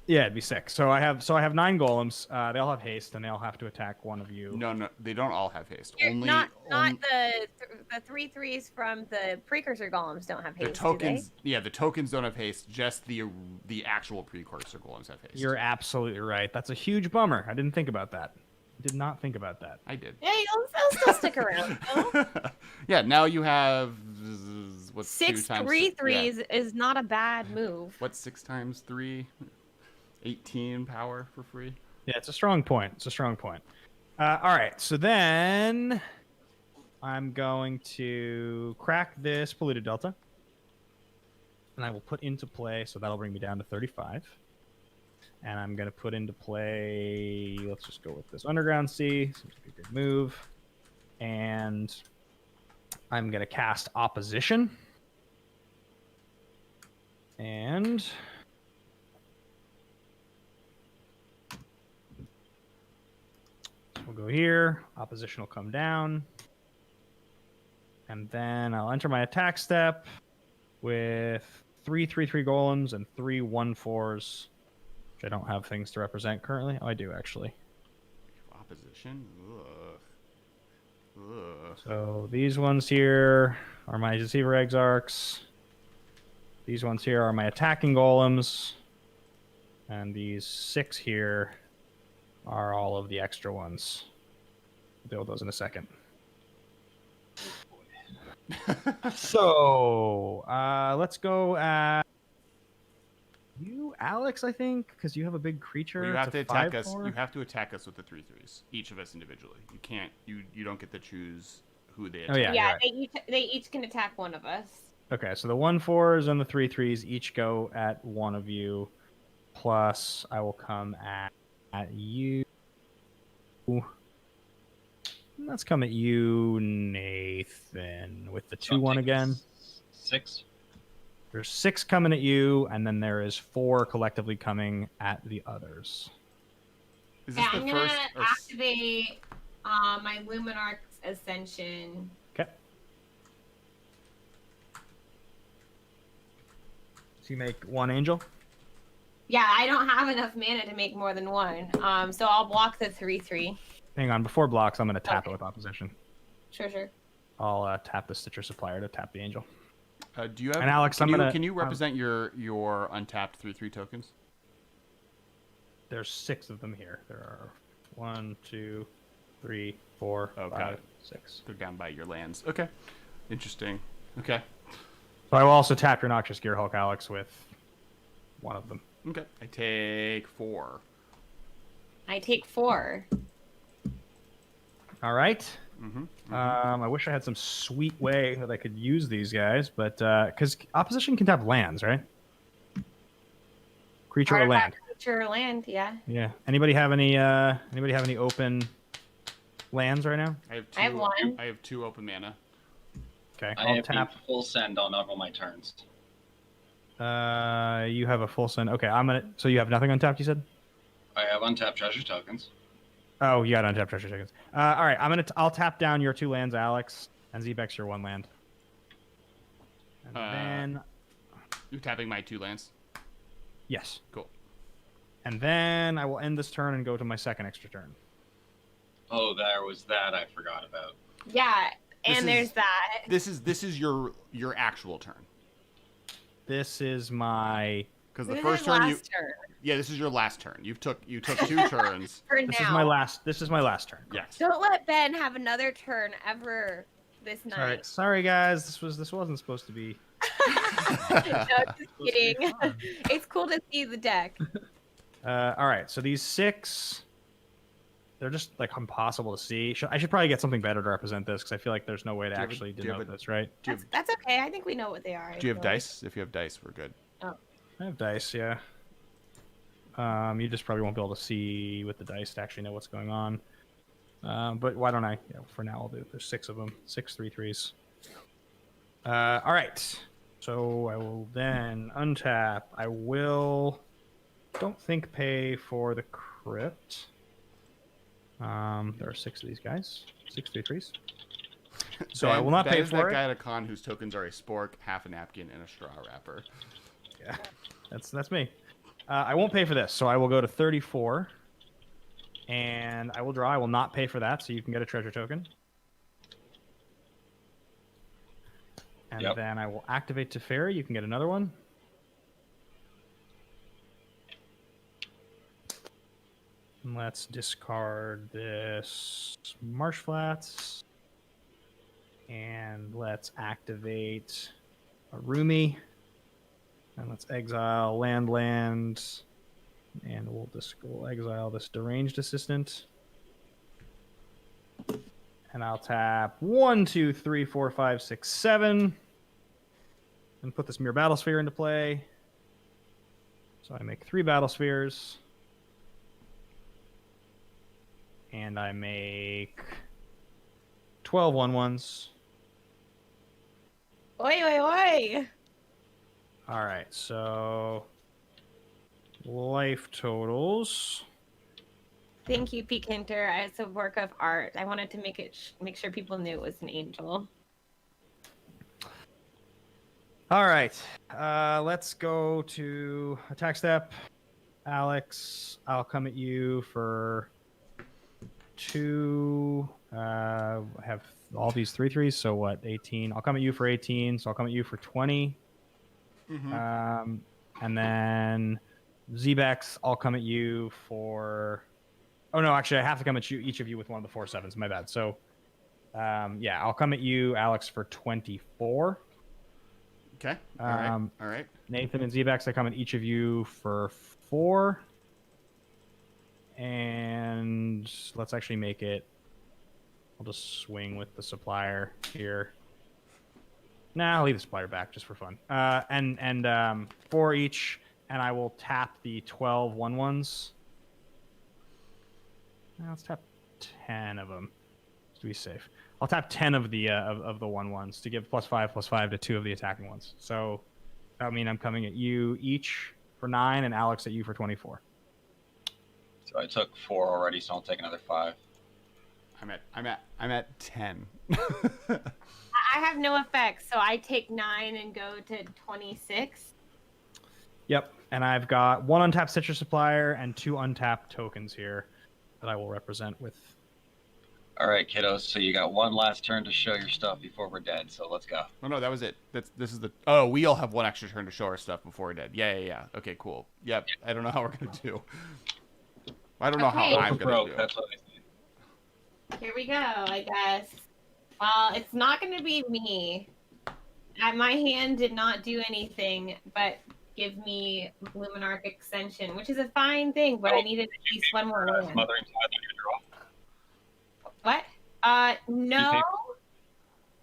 Yeah, it'd be sick. So I have 9 golems. They all have haste, and they all have to attack one of you. No, they don't all have haste. Not the 3/3s from the precursor golems don't have the haste. tokens. Yeah, the tokens don't have haste. Just the actual precursor golems have haste. You're absolutely right. That's a huge bummer. I didn't think about that. I did not think about that. I did. Do they? Yeah, they'll still stick around. Though. Yeah, now you have what's 6 2 times 3/3s yeah. is not a bad move. What's 6 times 3? 18 power for free. Yeah, it's a strong point. All right, so then I'm going to crack this Polluted Delta, and I will put into play, so that'll bring me down to 35. And I'm going to put into play, let's just go with this Underground Sea. Seems like a good move. And I'm going to cast Opposition. And we'll go here. Opposition will come down. And then I'll enter my attack step with 3/3/3 golems and 3 1/4s, which I don't have things to represent currently. Oh, I do actually. Opposition. Ugh. Ugh. So these ones here are my Deceiver Exarchs. These ones here are my attacking golems. And these 6 here are all of the extra ones. I'll deal with those in a second. So let's go at you, Alex, I think, because you have a big creature. Well, you have It's to a attack us. 5/4. You have to attack us with the 3/3s, each of us individually. You can't. You don't get to choose who they attack. Oh, yeah. Yeah, Right. they each can attack one of us. Okay, so the 1/4s and the 3/3s each go at one of you. Plus, I will come at you. Let's come at you, Nathan, with the So I'm 2/1 taking again. 6. There's 6 coming at you, and then there is 4 collectively coming at the others. Is this Yeah, the I'm gonna first? activate my Luminarch's Ascension. Okay. So you make 1 angel. Yeah, I don't have enough mana to make more than one. So I'll block the 3/3. Hang on, before blocks, I'm going to tap Okay. it with opposition. Sure. I'll tap the Stitcher Supplier to tap the angel. Do you have? And Alex, can you represent your untapped 3/3 tokens? There's 6 of them here. There are 1, 2, 3, 4, Oh, got 5, it. 6. They're down by your lands. Okay. Interesting. Okay. So I will also tap your Noxious Gearhulk, Alex, with one of them. Okay. I take 4. I take 4. All right. Mm-hmm. I wish I had some sweet way that I could use these guys, but because opposition can tap lands, right? Creature or land. Creature or land, yeah. Yeah. Anybody have any open lands right now? I have 2. I have 1. I have 2 open mana. Okay. I I'll have tap. full send on all my turns. You have a full send. Okay, So you have nothing untapped. You said. I have untapped treasure tokens. Oh, you got untapped treasure tokens. All right. I'll tap down your 2 lands, Alex, and Zbexx your 1 land. And then You're tapping my 2 lands. yes. Cool. And then I will end this turn and go to my second extra turn. Oh, there was that I forgot about. Yeah, and This there's is- that. This is your actual turn. This is my. Because the This first is turn last turn. Yeah, this is your last turn. You took 2 turns. For This now. is my last. This is my last turn. Yes. Don't let Ben have another turn ever this All right. night. Sorry, guys. This wasn't supposed to be. No, just kidding. It's cool to see the deck. All right. So these 6, they're just like impossible to see. I should probably get something better to represent this because I feel like there's no way to Do you have a- actually do you have denote this, right? Do you have, That's okay. I think we know what they are. do you have I feel like. dice? If you have dice, we're good. I have dice, yeah. You just probably won't be able to see with the dice to actually know what's going on. But why don't I? Yeah, for now, I'll do. There's 6 of them. 6 3/3s. All right. So I will then untap. I will. Don't think pay for the crypt. There are 6 of these guys. 6 3/3s. So I will not Ben pay is for that it. guy at a con whose tokens are a spork, half a napkin, and a straw wrapper. Yeah, that's me. I won't pay for this, so I will go to 34, and I will draw. I will not pay for that, so you can get a treasure token. And Yep. then I will activate Teferi. You can get another one. And let's discard this Marsh Flats. And let's activate a Rumi. And let's exile land. And we'll exile this deranged assistant. And I'll tap 1, 2, 3, 4, 5, 6, 7. And put this Mirror Battle Sphere into play. So I make 3 Battle Spheres. And I make 12 1/1s. Oi. All right, so life totals Thank you, Pete Kinter. It's a work of art. I wanted to make sure people knew it was an angel. All right. Let's go to attack step. Alex, I'll come at you for 2. I have all these 3/3s, so what? 18. I'll come at you for 18, so I'll come at you for 20. And then Zbexx, I'll come at you for. Oh no, actually, I have to come at you, each of you, with one of the 4/7s. My bad. So, yeah, I'll come at you, Alex, for 24. Okay. All right. All right. Nathan and Zbexx, I come at each of you for 4. And let's actually make it. I'll just swing with the supplier here. Nah, I'll leave the supplier back just for fun. And 4 each, and I will tap the 12 1/1s. Let's tap 10 of them to be safe. I'll tap 10 of the of the 1/1s to give +5/+5 to 2 of the attacking ones. So that would mean I'm coming at you each for 9, and Alex at you for 24. So I took 4 already, so I'll take another 5. I'm at 10. I have no effects, so I take 9 and go to 26. Yep, and I've got 1 untapped citrus supplier and 2 untapped tokens here that I will represent with. All right, kiddos. So you got one last turn to show your stuff before we're dead. So let's go. Oh no, that was it. This is the. Oh, we all have 1 extra turn to show our stuff before we're dead. Yeah. Okay, cool. Yep. I don't know how we're gonna do. I don't know how I'm gonna do. That's what I see. Here we go, I guess. Well, it's not going to be me. My hand did not do anything but give me Luminarch Extension, which is a fine thing, but I needed at least one more land. Smothering Tide on your What? No.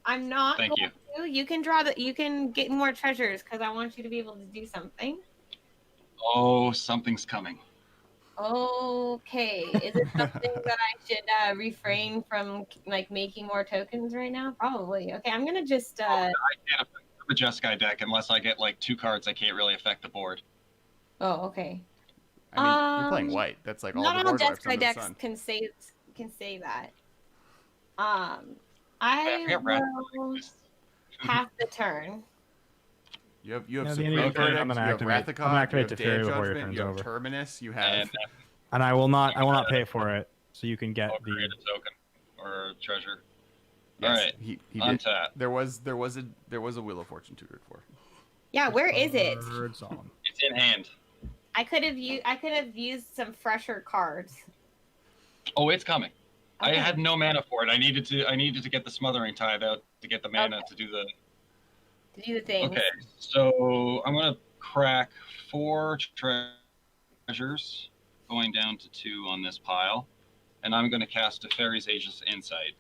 I'm not Thank going to. You can draw you can get more treasures because I want you to be able to do something. Oh, something's coming. Okay. Is it something that I should refrain from, like, making more tokens right now? Probably. Okay, I'm gonna just. I can't affect the Jeskai deck unless I get like 2 cards. I can't really affect the board. Oh, okay. I mean, you're playing white. That's like all not the all board wipes Jeskai under the decks sun. can say that. I I forget Rat- will pass the turn. You have Yeah, the Supreme end of your turn, Verdict, I'm gonna you have activate- Rathacon, I'm gonna activate you have Teferi Day of before your Judgment, turn's you have over. Terminus, you have. And And I will not pay for it, so you can get I'll create the. a token or treasure. Yes, All right. he did. Untap. There was a Wheel of Fortune tutored for. Yeah, where is it? Birds on. It's in hand. I could have used some fresher cards. Oh, it's coming. I Okay. had no mana for it. I needed to get the Smothering Tide out to get the mana to do the. To do the things. Okay, so I'm gonna crack 4 treasures, going down to 2 on this pile, and I'm gonna cast a Fairy's Aegis Insight.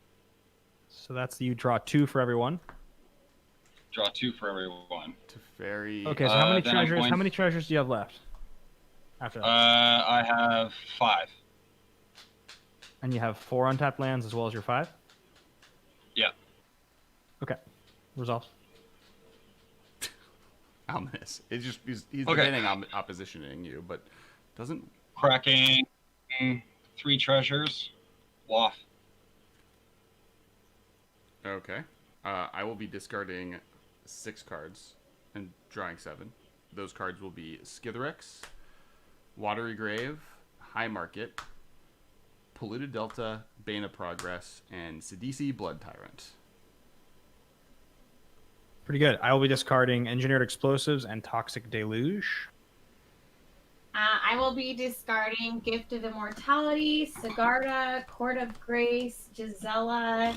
So that's you draw 2 for everyone. Draw 2 for everyone. Teferi. Okay, so how many then I'm treasures? going- How many treasures do you have left? After that, I have 5. and you have 4 untapped lands as well as your 5. Yeah. Okay, resolved. Ominous. It's just he's Okay. debating oppositioning you, but doesn't. Cracking 3 treasures. Waff. Okay. I will be discarding 6 cards and drawing 7. Those cards will be Skithiryx, Watery Grave, High Market, Polluted Delta, Bane of Progress, and Sidisi Blood Tyrant. Pretty good. I will be discarding Engineered Explosives and Toxic Deluge. I will be discarding Gift of Immortality, Sigarda, Court of Grace, Gisela,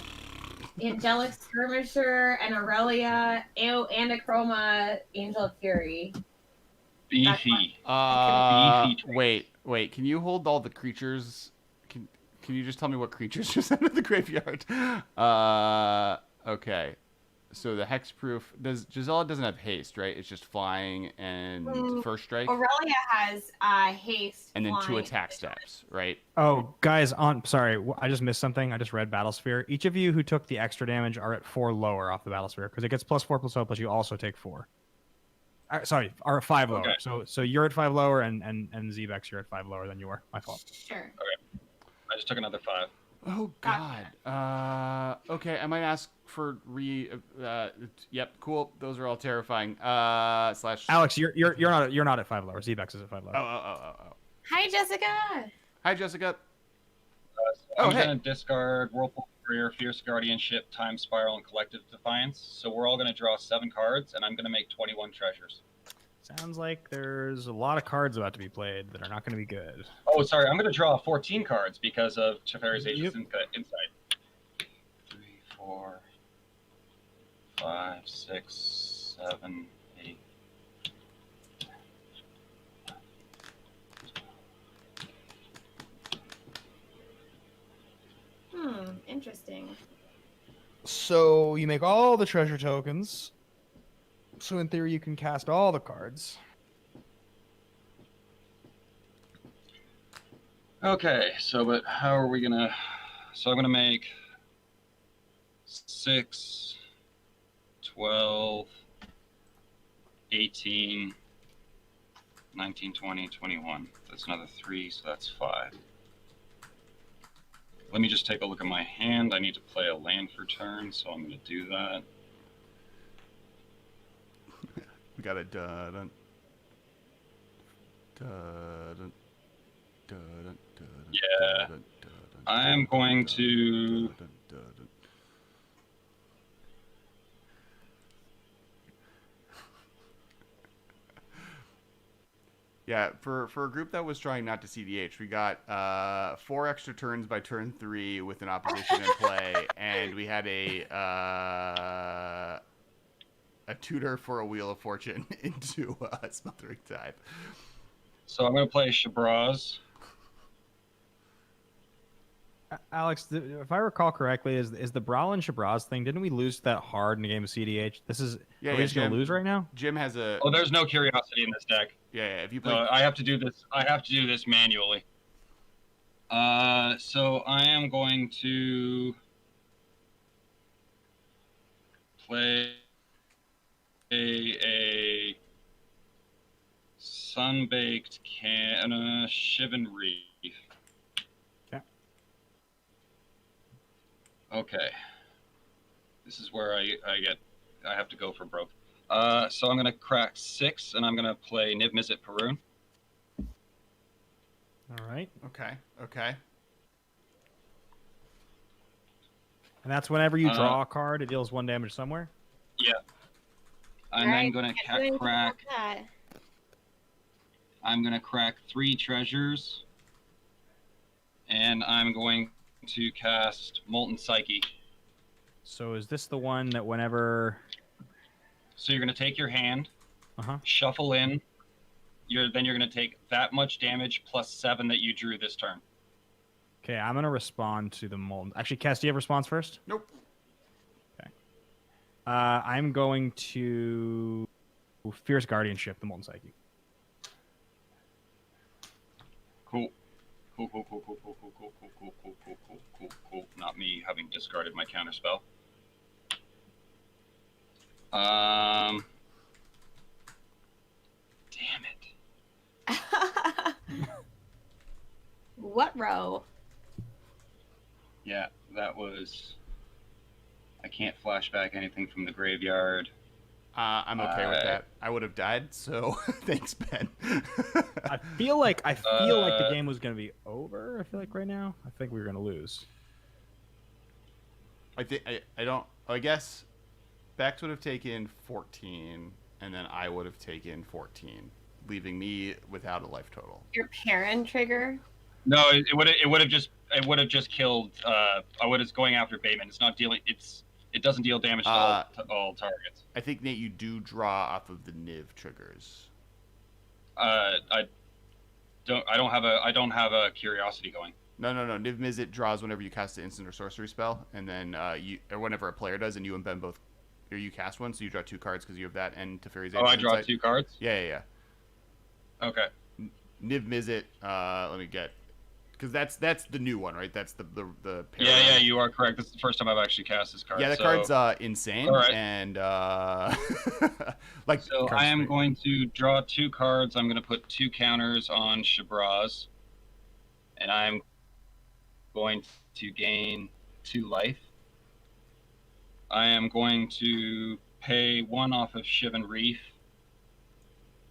Angelic Skirmisher, and Aurelia, Anachroma, Angel of Fury. Beefy. Wait. Can you hold all the creatures? Can you just tell me what creatures just entered the graveyard? Okay. So the hexproof Gisela doesn't have haste, right? It's just flying and first strike, Aurelia has haste, and then 2 flying. attack steps, right? Oh, guys, sorry, I just missed something. I just read Battlesphere. Each of you who took the extra damage are at 4 lower off the Battlesphere because it gets +4/+0, plus you also take 4. Sorry, are at 5 lower. Okay. So you're at 5 lower, and Zbexx, you're at 5 lower than you were. My fault. Sure. just took another 5. Oh God. Okay, I might ask for Yep, cool. Those are all terrifying. Slash. Alex, you're not at 5 lower. Zbexx is at 5 lower. Oh. Hi, Jessica. Hi, Jessica. So I'm hey. going to discard Whirlpool Career, Fierce Guardianship, Time Spiral, and Collective Defiance. So we're all going to draw 7 cards, and I'm going to make 21 treasures. Sounds like there's a lot of cards about to be played that are not going to be good. Oh, sorry. I'm going to draw 14 cards because of Teferi's Agent's Insight. 3, 4, 5, 6, 7, 8. Interesting. So you make all the treasure tokens. So in theory, you can cast all the cards. Okay, so but how are we gonna? So I'm gonna make 6, 12, 18, 19, 20, 21. That's another 3, so that's 5. Let me just take a look at my hand. I need to play a land for turn, so I'm gonna do that. We got a dun. Dun. Yeah. I'm going to. Yeah, for a group that was trying not to CDH, we got 4 extra turns by turn 3 with an opposition in play, and we had a tutor for a Wheel of Fortune into Smothering Tide. So I'm going to play Shabraz. Alex, if I recall correctly, is the Brawl and Shabraz thing? Didn't we lose that hard in a game of CDH? Are we just gonna lose right now? Jim has a. Oh, there's no curiosity in this deck. Yeah. If you play, I have to do this. I have to do this manually. So I am going to play a Sunbaked Shivan Reef. Okay. This is where I have to go for broke. So I'm gonna crack 6, and I'm gonna play Niv Mizzet Perun. All right. Okay. And that's whenever you draw a card, it deals 1 damage somewhere. Yeah. I'm then gonna crack. I'm gonna crack 3 treasures, and I'm going to cast Molten Psyche. So is this the one that whenever? So you're gonna take your hand, shuffle in. Then you're gonna take that much damage plus 7 that you drew this turn. Okay, I'm gonna respond to the Molten. Actually, Cass, do you have response first? Nope. Okay. I'm going to Fierce Guardianship the Molten Psyche. Cool. Not me having discarded my counterspell. Damn it. What row? Yeah, that was. I can't flashback anything from the graveyard. I'm okay with that. I would have died, so thanks, Ben. I feel like the game was gonna be over. I feel like right now, I think we were gonna lose. I guess Bex would have taken 14, and then I would have taken 14, leaving me without a life total. Your parent trigger? No, it would have just killed. I was going after Bateman. It's not dealing. It doesn't deal damage to all targets. I think, Nate, you do draw off of the Niv triggers. I don't have a curiosity going. No. Niv Mizzet draws whenever you cast an instant or sorcery spell, and then or whenever a player does, and you and Ben both, or you cast one, so you draw 2 cards because you have that and Teferi's Agent. Oh, I draw 2 cards? Yeah. Okay. Niv Mizzet, let me get, because that's the new one, right? That's the Yeah, you are correct. This is the first time I've actually cast this card. Yeah, the card's insane. All right. And so I am going to draw 2 cards. I'm going to put 2 counters on Shabraz, and I'm going to gain 2 life. I am going to pay 1 off of Shivan Reef,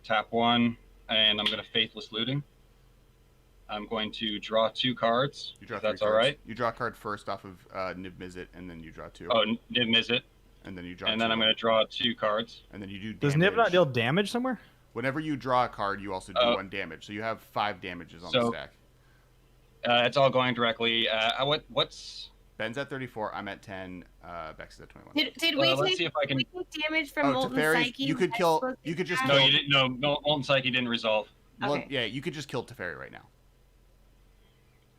tap 1, and I'm going to Faithless Looting. I'm going to draw 2 cards, You draw if 3 that's cards. all right. You draw a card first off of Nib Mizzet, and then you draw 2. Oh, Nib Mizzet. And then you draw And 2. then I'm going to draw 2 cards. And then you do damage. Does Nib not deal damage somewhere? Whenever you draw a card, you also do 1 damage. So you have 5 damages on the stack. It's all going directly. What's... Ben's at 34. I'm at 10. Bex is at 21. Did we let's see if I can... we take damage from Molten Psyche? You could kill. You could just. No, kill... you didn't. No, Molten Psyche didn't resolve. Well, Okay. yeah, you could just kill Teferi right now.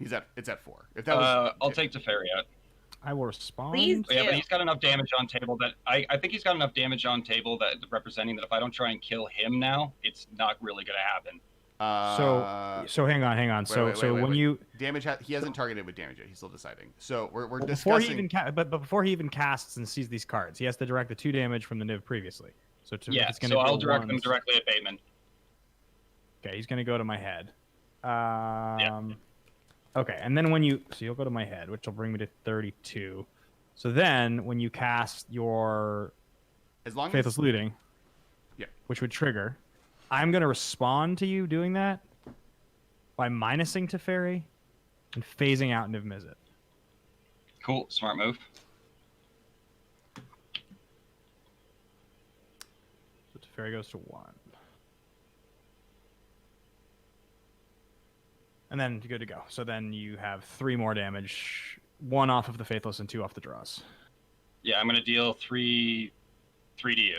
It's at 4. If that was, I'll take Teferi out. I will respond. Please Yeah, do. but he's got enough damage on table that I think he's got enough damage on table that representing that if I don't try and kill him now, it's not really going to happen. So hang on. Wait, When you damage, he hasn't targeted with damage yet. He's still deciding. So we're before discussing. he even but before he even casts and sees these cards, he has to direct the 2 damage from the Niv previously. So Yeah, it's gonna so go I'll direct them ones. directly at Bateman. Okay, he's gonna go to my head. Okay, and then so you'll go to my head, which will bring me to 32. So then when you cast your As long Faithless as Looting, which would trigger, I'm gonna respond to you doing that by minusing Teferi and phasing out Niv Mizzet. Cool, smart move. So Teferi goes to 1. And then you're good to go. So then you have 3 more damage, 1 off of the Faithless and 2 off the draws. Yeah, I'm going to deal 3 to you.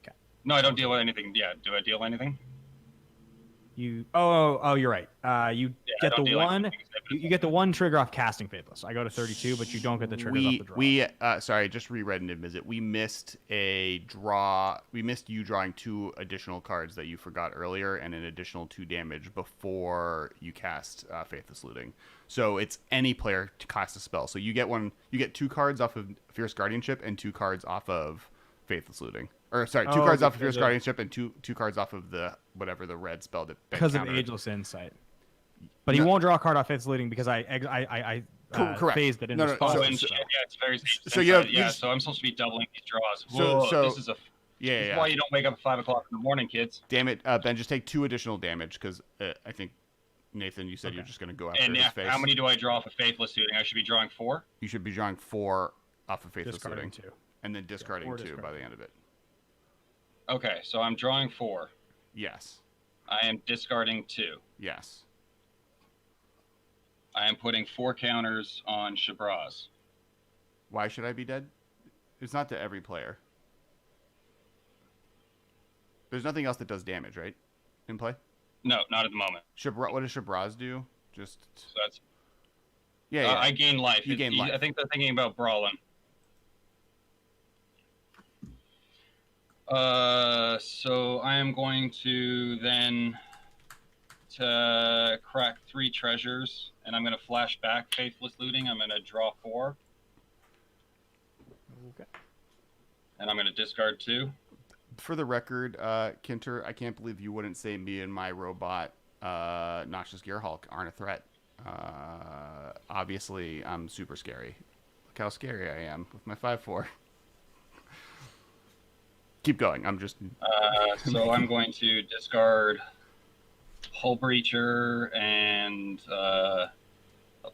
Okay. No, I don't deal with anything. Yeah, do I deal anything? You're right. You I get don't the deal 1. anything. You get the 1 trigger off casting Faithless. I go to 32, but you don't get the triggers off the draw. Sorry, just reread Nib Mizzet. We missed a draw. We missed you drawing 2 additional cards that you forgot earlier, and an additional 2 damage before you cast Faithless Looting. So it's any player to cast a spell. So you get 2 cards off of Fierce Guardianship and 2 cards off of Faithless Looting. Or sorry, 2 cards off of Fierce Guardianship and two cards off of the whatever the red spell that because of countered. Ageless Insight. But he won't draw a card off Faithless Looting because I correct. phased it in No, response. so- Yeah, it's very. so you have- yeah, so I'm supposed to be doubling these draws. So- Whoa, so- this is a. Yeah, This yeah. is why you don't wake up at 5 o'clock in the morning, kids. Damn it, Ben, just take 2 additional damage because I think, Nathan, you said you're just going to go after And his face. how many do I draw off a Faithless Looting? I should be drawing 4. You should be drawing 4 off of Faithless Discarding Looting. 2. And then discarding 2 by discarding. the end of it. Okay, so I'm drawing 4. Yes. I am discarding 2. Yes. I am putting 4 counters on Shabraz. Why should I be dead? It's not to every player. There's nothing else that does damage, right? In play? No, not at the moment. What does Shabraz do? Just... So that's. Yeah, I gain life. You gain life. I think they're thinking about brawling. So I am going to then to crack 3 treasures, and I'm going to flash back Faithless Looting. I'm going to draw 4, Okay. and I'm going to discard 2. For the record, Kinter, I can't believe you wouldn't say me and my robot, Noxious Gearhulk, aren't a threat. Obviously, I'm super scary. Look how scary I am with my 5/4. Keep going. I'm just... So I'm going to discard Hull Breacher and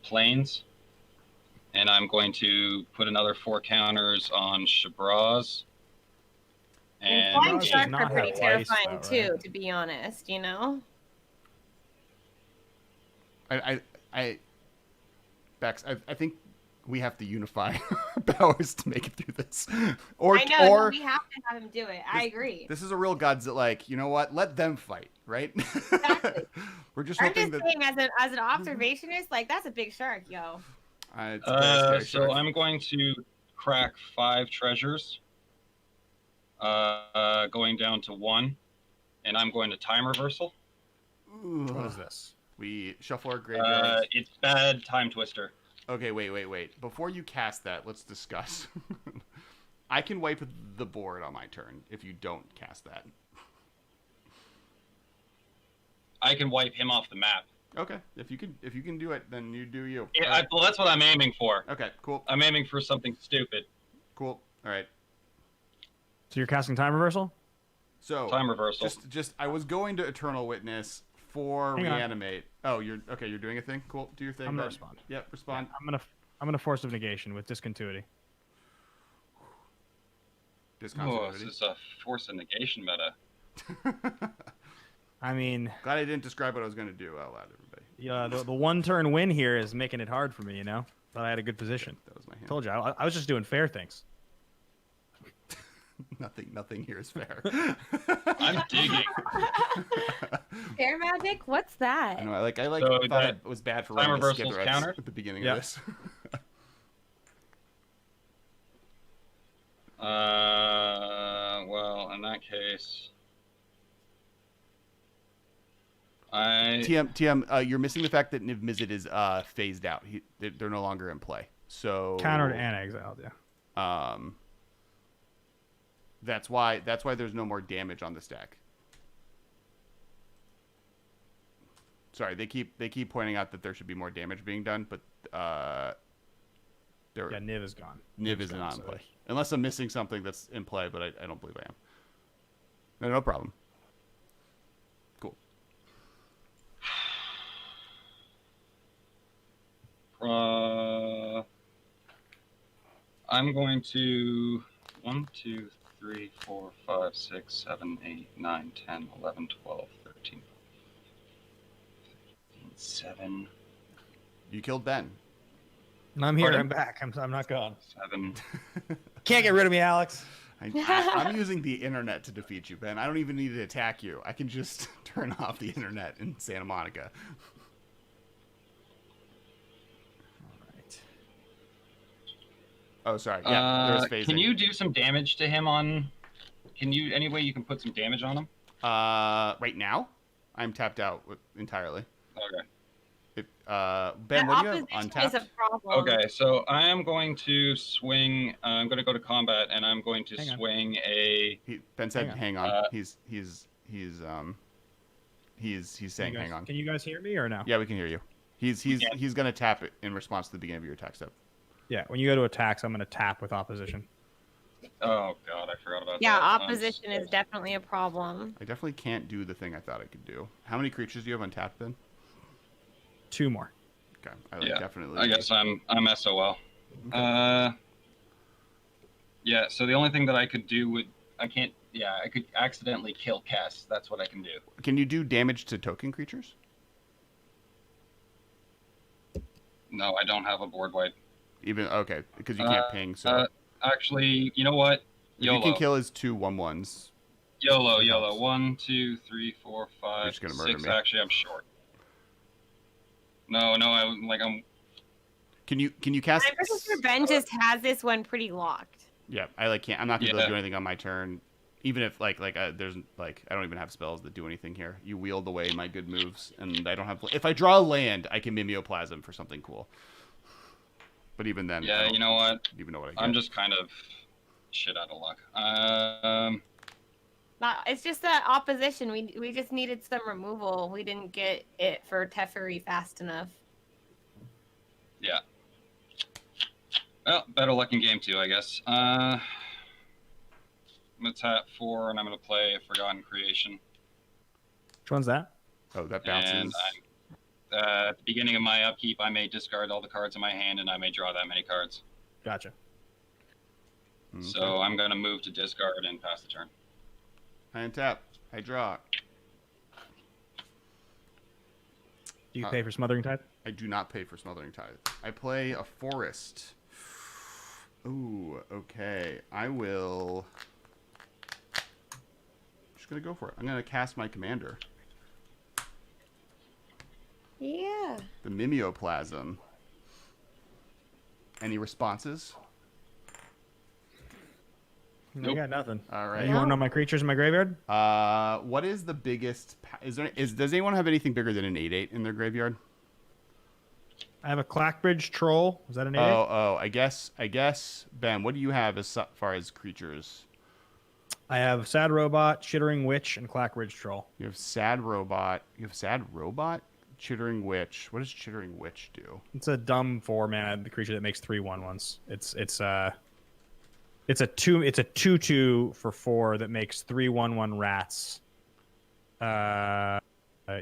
Plains. And I'm going to put another 4 counters on Shabraz. And Flying Does sharks not are pretty have ice, terrifying though, too, right? to be honest. You know. Bex, I think we have to unify powers to make it through this. Or I know or we have to have him do it. I agree. this is a real Godzilla. Like, you know what? Let them fight, right? Exactly. We're just I'm hoping just that. saying, as an observationist, like that's a big shark, yo. It's a very scary So shark. I'm going to crack 5 treasures, going down to 1, and I'm going to time reversal. What is this? We shuffle our graveyards. It's bad time twister. Okay, wait. Before you cast that, let's discuss. I can wipe the board on my turn if you don't cast that. I can wipe him off the map. Okay, if you can do it, then you do you. Yeah, Right. well, that's what I'm aiming for. Okay, cool, I'm aiming for something stupid. cool. All right. So you're casting time reversal? So Time reversal. just I was going to Eternal Witness for Hang on. reanimate. Oh, you're okay. You're doing a thing. Cool. Do your thing. I'm gonna Ben. respond. Yep. Respond. I'm gonna force of negation with discontinuity. Oh, Discontinuity. this is a force of negation meta. I mean, Glad I didn't describe what I was going to do out loud, everybody. yeah, the one turn win here is making it hard for me. You know, thought I had a good position. That was my hand. Told you, I was just doing fair things. Nothing here is fair. I'm digging. Fair magic? What's that? I know. I So thought that it was bad for time running a skip reversal's threats countered? at the beginning Yeah. of this. Well, in that case, TM, you're missing the fact that Niv Mizzet is phased out. They're no longer in play. So Countered and exiled. Yeah. That's why there's no more damage on the stack. Sorry, they keep pointing out that there should be more damage being done, but Yeah, Niv is gone. Niv is not in play. Unless I'm missing something that's in play, but I don't believe I am. No problem. Cool. I'm going to 1, 2, 3, 4, 5, 6, 7, 8, 9, 10, 11, 12, 13, 7. You killed Ben. I'm here. Pardon? I'm back. I'm not gone. 7. Can't get rid of me, Alex. I'm using the internet to defeat you, Ben. I don't even need to attack you. I can just turn off the internet in Santa Monica. All right. Oh, sorry. Yeah, there was phasing. Can you do some damage to him on? Any way you can put some damage on him? Right now, I'm tapped out entirely. Okay. Ben, The what do you have opposition untapped? is a problem. Okay, so I am going to swing. I'm going to go to combat, and I'm going to Hang on. swing a. Ben said, Hang "Hang on. on." He's saying, Can you guys- "Hang on." Can you guys hear me or no? Yeah, we can hear you. He's gonna tap it in response to the beginning of your attack step. Yeah. When you go to attacks, I'm gonna tap with opposition. Oh God, I forgot about Yeah, that. opposition is definitely a problem. I definitely can't do the thing I thought I could do. How many creatures do you have untapped, Ben? 2 more. Okay, Yeah, definitely. I guess I'm SOL. Yeah. So the only thing that I could do would I could accidentally kill Kess. That's what I can do. Can you do damage to token creatures? No, I don't have a board wipe. Even okay, because you can't ping. So Actually, you know what? if YOLO. you can kill his 2/1/1s. YOLO. 1, 2, 3, 4, 5, You're just gonna murder 6. me. Actually, I'm short. No, I'm. Can you cast? I'm pretty sure Ben just has this one pretty locked. Yeah, I can't. I'm not gonna be able Yeah. to do anything on my turn. Even if there's I don't even have spells that do anything here. You wield away my good moves, and I don't have. If I draw a land, I can mimeoplasm for something cool. But even then, I Yeah, don't you know what? even know what I get. I'm just kind of shit out of luck. It's just that opposition. We just needed some removal. We didn't get it for Teferi fast enough. Yeah. Well, better luck in game 2, I guess. I'm gonna tap 4, and I'm gonna play a Forgotten Creation. Which one's that? Oh, that And bounces. at the beginning of my upkeep, I may discard all the cards in my hand, and I may draw that many cards. Gotcha. Okay. So I'm gonna move to discard and pass the turn. I untap. I draw. Do you pay for Smothering Tide? I do not pay for Smothering Tithe. I play a forest. Ooh, okay. I will. Just gonna go for it. I'm gonna cast my commander, Yeah. the Mimeoplasm. Any responses? I Nope. got nothing. All You right. want to know my creatures in my graveyard? What is the biggest? Does anyone have anything bigger than an 8/8 in their graveyard? I have a Clackbridge Troll. Is that an 8? Oh, I guess, Ben, what do you have as far as creatures? I have Sad Robot, Chittering Witch, and Clackbridge Troll. You have Sad Robot. You have Sad Robot? Chittering Witch. What does Chittering Witch do? It's a dumb 4-mana creature that makes 3/1/1s. It's a 2/2 for 4 that makes 3/1/1 rats.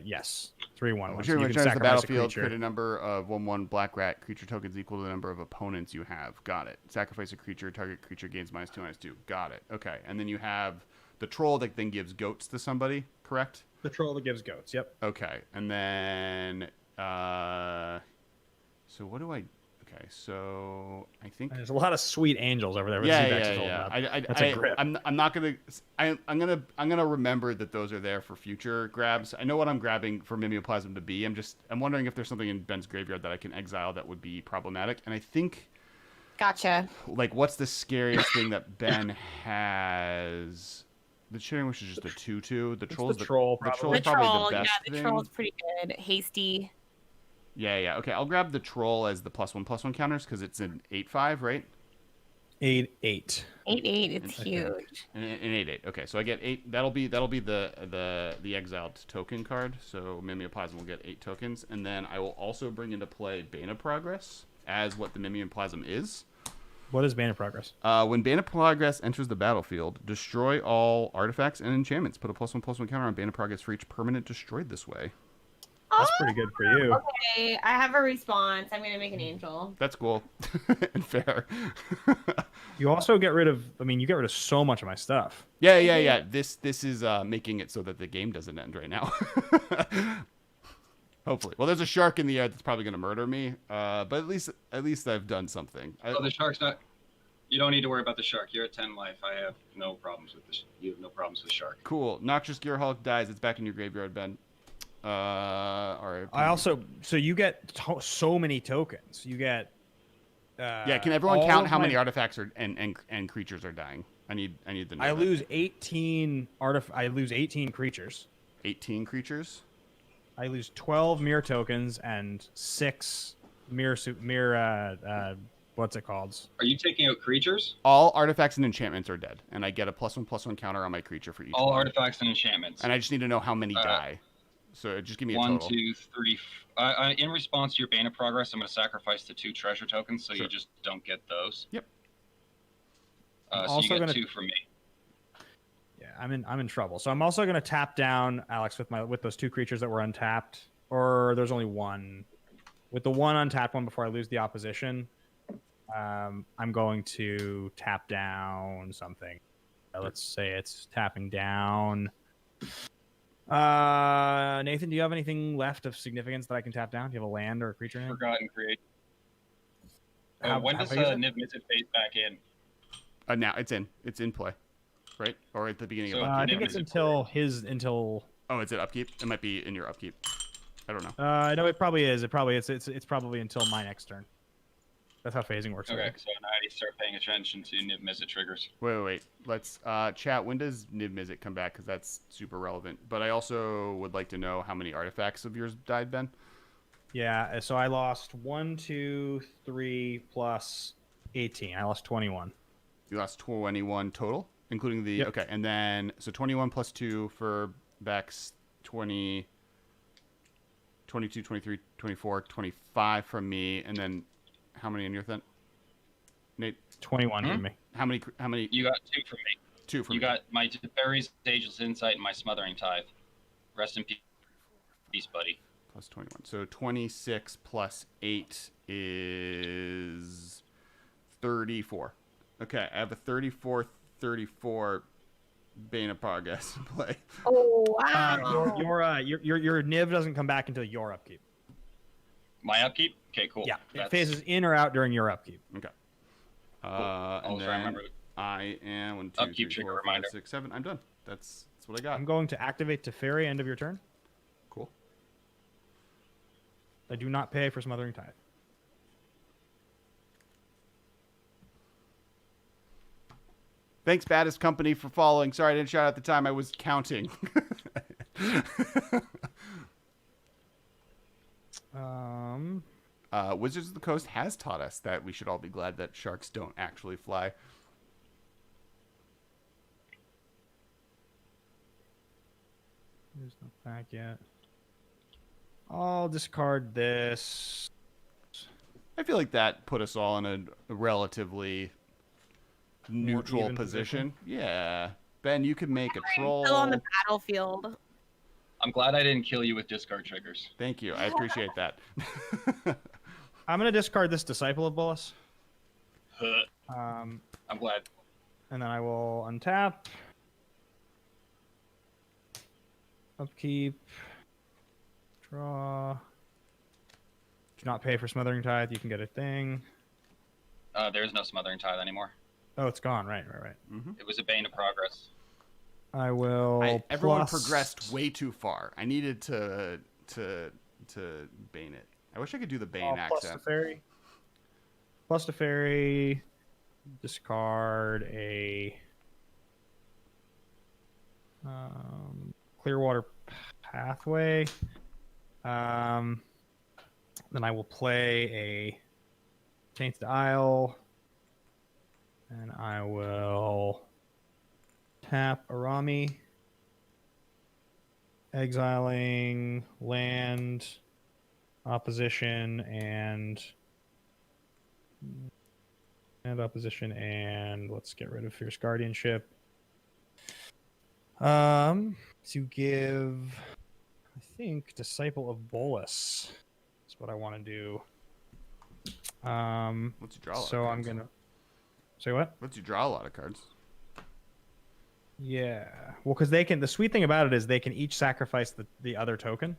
Yes, 3/1/1. Chittering You Witch can enters the sacrifice a battlefield. creature. Create a number of 1/1 black rat creature tokens equal to the number of opponents you have. Got it. Sacrifice a creature. Target creature gains -2/-2. Got it. Okay. And then you have the troll that then gives goats to somebody. Correct. The troll that gives goats. Yep. Okay. And then so what do I? Okay. So I think. There's a lot of sweet angels over there. With Yeah, Zbexx yeah, is all yeah. about. That's a grip. I'm not gonna. I'm gonna remember that those are there for future grabs. I know what I'm grabbing for Mimeoplasm to be. I'm wondering if there's something in Ben's graveyard that I can exile that would be problematic. And I think, Gotcha. like, what's the scariest thing that Ben has? The Chittering Witch is just a 2/2. The troll is the troll, The troll The is probably troll, the best the thing. troll's pretty good. Hasty. Yeah. Okay, I'll grab the troll as the +1/+1 counters because it's an 8/5, right? 8/8. 8/8, it's Okay. huge. An 8/8. Okay, so I get 8. That'll be the exiled token card. So Mimeoplasm will get 8 tokens, and then I will also bring into play Bane of Progress as what the Mimeoplasm is. What is Bane of Progress? When Bane of Progress enters the battlefield, destroy all artifacts and enchantments. Put a +1/+1 counter on Bane of Progress for each permanent destroyed this way. That's pretty good for you. Okay, I have a response. I'm gonna make an angel. That's cool and fair. You also get rid of. I mean, you get rid of so much of my stuff. Yeah. This is making it so that the game doesn't end right now. Hopefully. Well, there's a shark in the air that's probably going to murder me. But at least I've done something. Oh, the shark's not. You don't need to worry about the shark. You're at 10 life. I have no problems with this. You have no problems with shark. Cool. Noxious Gearhulk dies. It's back in your graveyard, Ben. All right. I also. So you get so many tokens. You get. Yeah. Can everyone all count of how my- many artifacts are and creatures are dying? I need the number. I lose 18 I lose 18 creatures. 18 creatures. I lose 12 mirror tokens and 6 mirror. What's it called? Are you taking out creatures? All artifacts and enchantments are dead, and I get a +1/+1 counter on my creature for each All one. artifacts and enchantments. And I just need to know how many die. So just give me a 1, total. 2, 3. In response to your Bane of Progress, I'm going to sacrifice the 2 treasure tokens, so Sure. you just don't get those. Yep. So Also you get gonna- 2 from me. Yeah, I'm in trouble. So I'm also going to tap down Alex with those 2 creatures that were untapped, or there's only one. With the one untapped one before I lose the opposition, I'm going to tap down something. Let's say it's tapping down. Nathan, do you have anything left of significance that I can tap down? Do you have a land or a creature name? Forgotten Create. How- When how does big is it? Niv Mizzet phase back in? Now it's in play, right? Or at the beginning So of I upkeep. think it's until. Oh, is it upkeep? It might be in your upkeep. I don't know. No, it probably is. It's probably until my next turn. That's how phasing works. Okay, right? so now I need to start paying attention to Niv Mizzet triggers. Wait. Let's chat. When does Niv Mizzet come back? Because that's super relevant. But I also would like to know how many artifacts of yours died, Ben. Yeah, so I lost 1, 2, 3 plus 18. I lost 21. You lost 21 total, including the Yep. okay, and then so 21 plus 2 for Bex, 20, 22, 23, 24, 25 from me, and then how many in your thing? Nate, 21 from me. how many? You got 2 from me. 2 from You me. got my Fairies, Ageless Insight, and my Smothering Tithe. Rest in peace, buddy. Plus 21. So 26 plus 8 is 34. Okay, I have a 34 Bane of Progress in play. Oh wow. Your Niv doesn't come back until your upkeep. My upkeep? Okay, cool. Yeah, it That's- phases in or out during your upkeep. Okay. I'll And try and then remember. I am 1, 2, Upkeep 3, trigger 4, 5, reminder. 6, 7. I'm done. That's what I got. I'm going to activate Teferi end of your turn. Cool. I do not pay for Smothering Tithe. Thanks, Baddest Company, for following. Sorry, I didn't shout out the time. I was counting. Wizards of the Coast has taught us that we should all be glad that sharks don't actually fly. There's no pack yet. I'll discard this. I feel like that put us all in a relatively neutral even position. Yeah. Ben, you could make a Still on the troll. battlefield. I'm glad I didn't kill you with discard triggers. Thank you. I appreciate that. I'm gonna discard this Disciple of Bolas. Huh. Um, I'm glad. and then I will untap, upkeep, draw. Do not pay for Smothering Tithe. You can get a thing. There's no Smothering Tithe anymore. Oh, it's gone. Right. It was a bane of progress. I will. Everyone plus- progressed way too far. I needed to bane it. I wish I could do the bane plus the accent. fairy. Plus the fairy. Discard a Clearwater Pathway. Then I will play a Tainted Isle. And I will tap Arami. Exiling land, opposition, and opposition, and let's get rid of Fierce Guardianship. To give, I think, Disciple of Bolas. That's what I want to do. Let's you draw a lot So of I'm cards. gonna say what? Let's you draw a lot of cards. Yeah. Well, because they can. The sweet thing about it is they can each sacrifice the other token.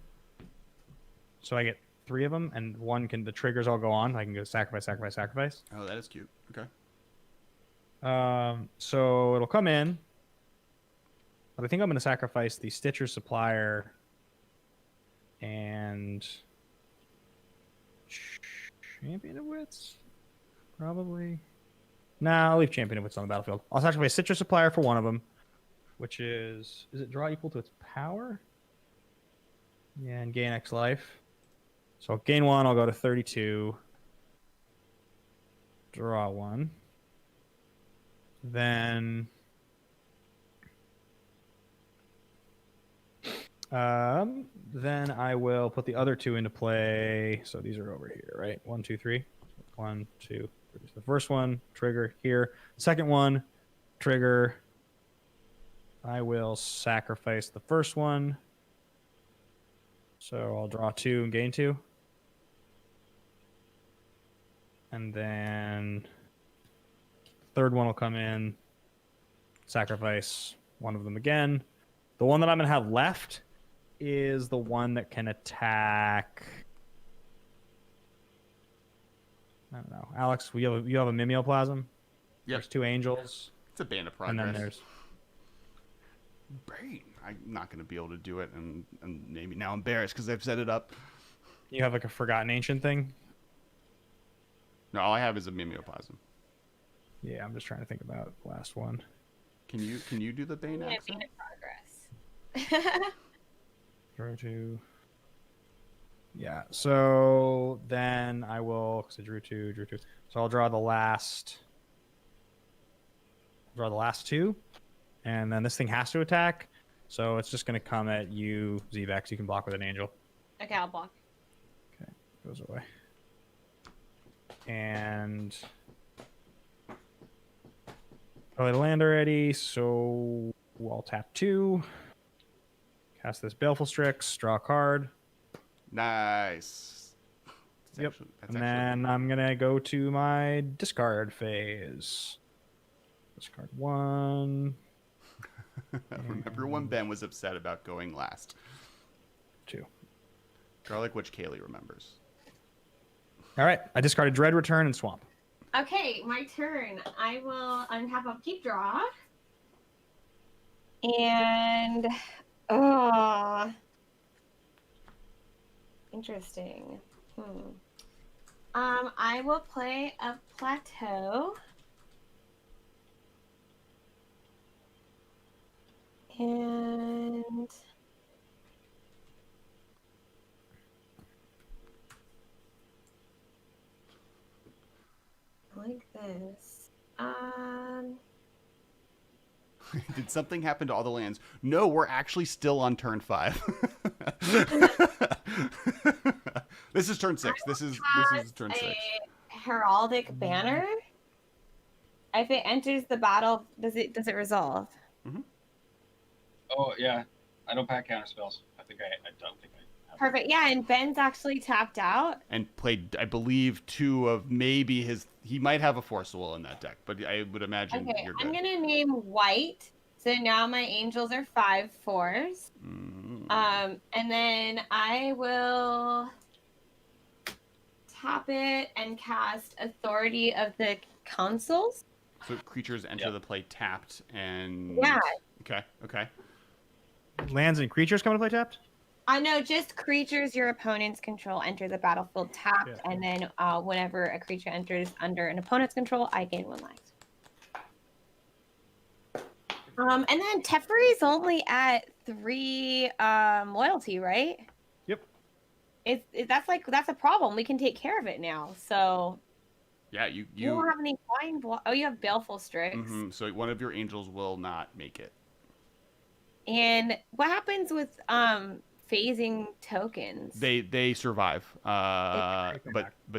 So I get 3 of them, and one can. The triggers all go on. I can go sacrifice, sacrifice, sacrifice. Oh, that is cute. Okay. So it'll come in, but I think I'm going to sacrifice the Stitcher Supplier and Champion of Wits, probably. Nah, I'll leave Champion of Wits on the battlefield. I'll sacrifice Stitcher Supplier for one of them, which is it draw equal to its power? Yeah, and gain X life. So I'll gain 1, I'll go to 32. Draw 1. Then I will put the other 2 into play. So these are over here, right? 1, 2, 3. 1, 2, 3. So the first one, trigger here. Second one, trigger. I will sacrifice the first one. So I'll draw 2 and gain 2. And then third one will come in, sacrifice one of them again. The one that I'm going to have left is the one that can attack. I don't know. Alex, you have a mimeoplasm? Yep. There's 2 angels. It's a band of progress. And then there's... Brain. I'm not going to be able to do it, and maybe now embarrassed because I've set it up. You have like a Forgotten Ancient thing? No, all I have is a mimeoplasm. Yeah, I'm just trying to think about the last one. Can you do the bane Yeah, accent? bane of progress. Draw 2. Yeah, so then I will, because I drew 2. So I'll draw the last 2, and then this thing has to attack. So it's just going to come at you, Zbexx. You can block with an angel. Okay, I'll block. Okay, goes away. And play the land already, so I'll tap 2. Cast this Baleful Strix, draw a card. Nice. Yep. And then I'm going to go to my discard phase. Discard 1. I remember when Ben was upset about going last. 2. Garlic, which Kaylee remembers. All right. I discarded Dread, Return, and Swamp. Okay, my turn. I will untap upkeep draw. And interesting. I will play a plateau. And like this. Did something happen to all the lands? No, we're actually still on turn 5. This is turn 6. This is turn 6. A heraldic banner. If it enters the battle, does it resolve? Oh yeah, I don't pack counter spells. I don't think I have. Perfect. Yeah, and Ben's actually tapped out. And played, I believe, 2 of maybe his. He might have a Force Will in that deck, but I would imagine Okay, you're good. I'm gonna name white. So now my angels are 5/4s. And then I will tap it and cast Authority of the Councils. So creatures enter the play tapped and. Yeah. Okay. Lands and creatures come to play tapped? I know, just creatures your opponents control enter the battlefield tapped, and then whenever a creature enters under an opponent's control, I gain 1 life. And then Teferi's only at 3 loyalty, right? Yep. That's a problem. We can take care of it now. So Yeah, you don't have any blind. Oh, you have Baleful Strix. So one of your angels will not make it. And what happens with phasing tokens? They survive, but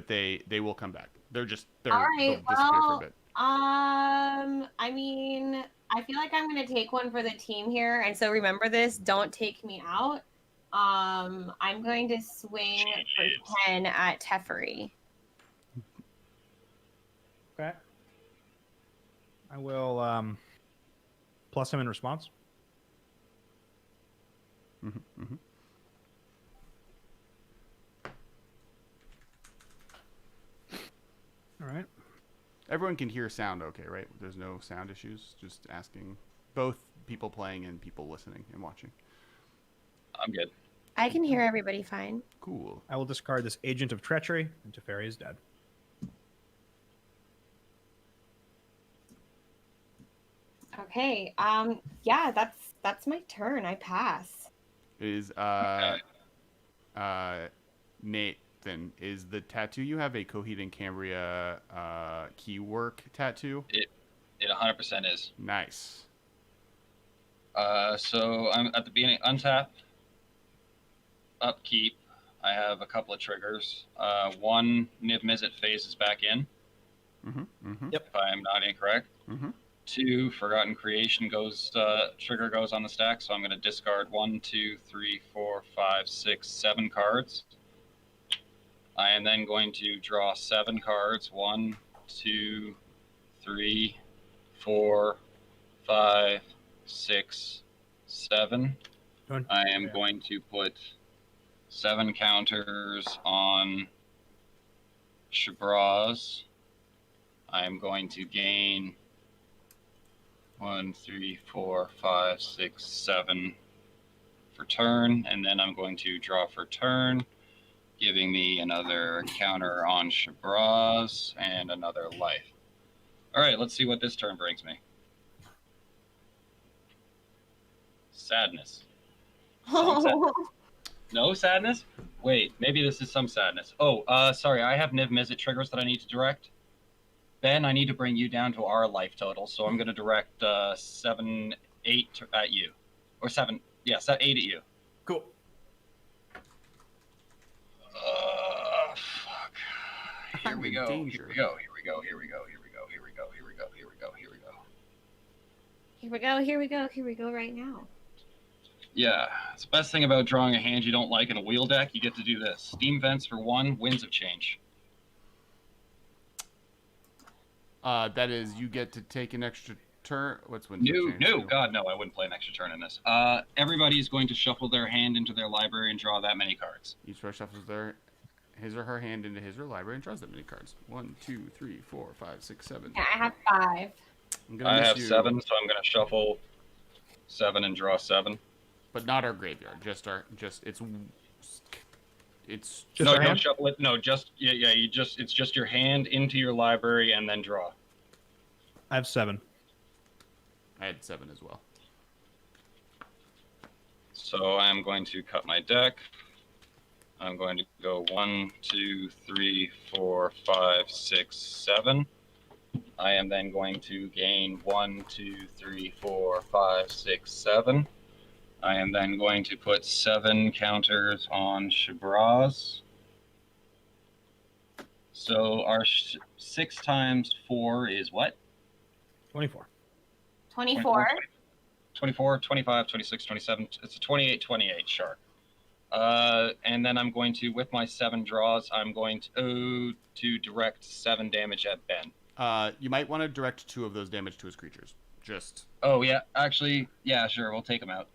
they will come back. They'll All right. disappear for a bit. I mean, I feel like I'm gonna take one for the team here, and so remember this: don't take me out. I'm going to swing for 10 at Teferi. Okay. I will plus him in response. All right. Everyone can hear sound okay, right? There's no sound issues. Just asking both people playing and people listening and watching. I'm good. I can hear everybody fine. Cool. I will discard this Agent of Treachery, and Teferi is dead. Okay. Yeah, that's my turn. I pass. Is Nathan, is the tattoo you have a Coheed and Cambria keywork tattoo? It 100% is. Nice. So I'm at the beginning, untap, upkeep. I have a couple of triggers. One, Niv Mizzet phases back in. Yep. If I am not incorrect. 2, Forgotten Creation trigger goes on the stack, so I'm going to discard 1, 2, 3, 4, 5, 6, 7 cards. I am then going to draw 7 cards. 1, 2, 3, 4, 5, 6, 7. I am going to put 7 counters on Shabraz. I am going to gain 1, 3, 4, 5, 6, 7 for turn, and then I'm going to draw for turn, giving me another counter on Shabraz and another life. All right, let's see what this turn brings me. Sadness. No sadness? Wait, maybe this is some sadness. Oh, sorry, I have Niv Mizzet triggers that I need to direct. Ben, I need to bring you down to our life total, so I'm going to direct 7, 8 at you. Or 7, yeah, 8 at you. Cool. Fuck. Here we go. Here we go. Here we go. Here we go. Here we go. Here we go. Here we go. Here we go. Here we go. Here we go. Here we go. Here we go right now. Yeah, it's the best thing about drawing a hand you don't like in a wheel deck. You get to do this. Steam Vents for 1, Winds of Change. That is, you get to take an extra turn. What's Winds of Change? No, God, no, I wouldn't play an extra turn in this. Everybody's going to shuffle their hand into their library and draw that many cards. Each player shuffles his or her hand into his or her library and draws that many cards. 1, 2, 3, 4, 5, 6, 7. Yeah, I have 5. I have 7, so I'm going to shuffle 7 and draw 7. But not our graveyard. It's no, don't shuffle it. No, it's just your hand into your library and then draw. I have 7. I had 7 as well. So I'm going to cut my deck. I'm going to go 1, 2, 3, 4, 5, 6, 7. I am then going to gain 1, 2, 3, 4, 5, 6, 7. I am then going to put 7 counters on Shabraz. So our 6 times 4 is what? 24. 24. 24, 25, 26, 27. It's a 28, 28 shark. And then I'm going to, with my 7 draws, I'm going to direct 7 damage at Ben. You might want to direct 2 of those damage to his creatures. Just. Oh yeah, actually, yeah, sure, we'll take him out.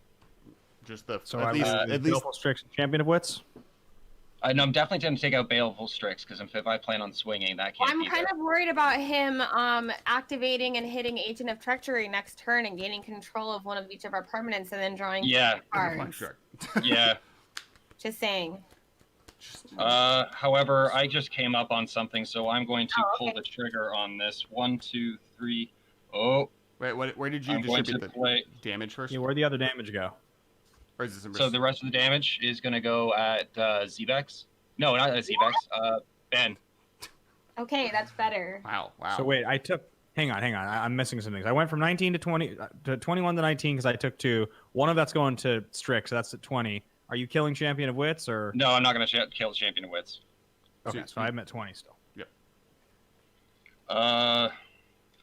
Just the So at at least Strix and Champion of Wits. No, I'm definitely going to take out Baleful Strix because if I plan on swinging, that can't I'm be kind there. of worried about him activating and hitting Agent of Treachery next turn and gaining control of one of each of our permanents and then drawing cards. Shark. Yeah. Just saying. However, I just came up on something, so I'm going to pull okay. the trigger on this. 1, 2, 3. Oh. Wait, where did you I'm going distribute to the play. damage first? Yeah, where'd the other damage go? Or is this So the rest of the damage is going to go at Zbexx. No, not at Zbexx. Ben. Okay, that's better. Wow. So wait, I took. Hang on. I'm missing some things. I went from 19 to 20 to 21 to 19 because I took 2. One of that's going to Strix, so that's at 20. Are you killing Champion of Wits or? No, I'm not going to kill Champion of Wits. Okay, so I'm at 20 still. Yep.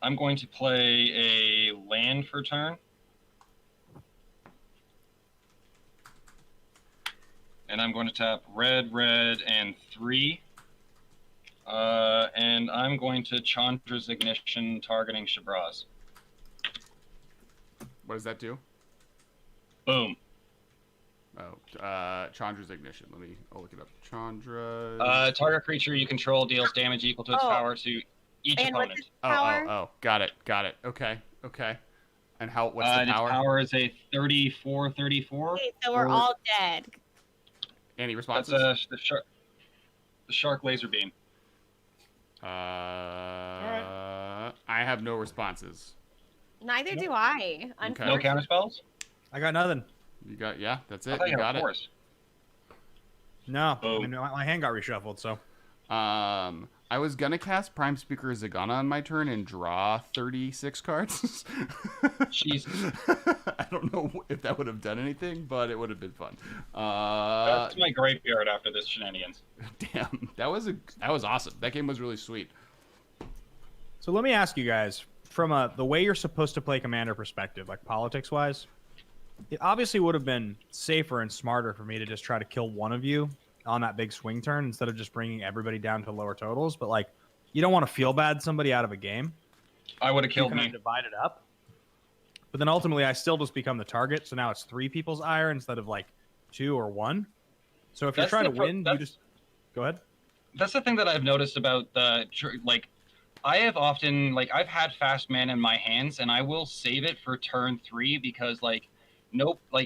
I'm going to play a land for turn. And I'm going to tap red, and 3. And I'm going to Chandra's Ignition, targeting Shabraz. What does that do? Boom. Oh, Chandra's Ignition. I'll look it up. Chandra. Target creature you control deals damage equal to its power to each And what's opponent. its power? Oh. Got it. Okay. And what's the Its power? power is a 34. Okay, so we're all dead. Any responses? That's the shark laser beam. I have no responses. Neither do I. Okay. No counter spells? I got nothing. You got that's I it. thought You got had it. force. No, Oh. I mean, my hand got reshuffled. So I was gonna cast Prime Speaker Zagana on my turn and draw 36 cards. Jesus. I don't know if that would have done anything, but it would have been fun. That's my graveyard after this shenanigans. Damn, that was awesome. That game was really sweet. So let me ask you guys, from the way you're supposed to play Commander perspective, like politics-wise, it obviously would have been safer and smarter for me to just try to kill one of you on that big swing turn instead of just bringing everybody down to lower totals. But like, you don't want to feel bad somebody out of a game. I would have killed You kind me. of divide it up. But then ultimately, I still just become the target. So now it's 3 people's ire instead of like 2 or 1. So if you're trying to win, you just go ahead. That's the thing that I've noticed about I have often I've had fast mana in my hands and I will save it for turn 3 because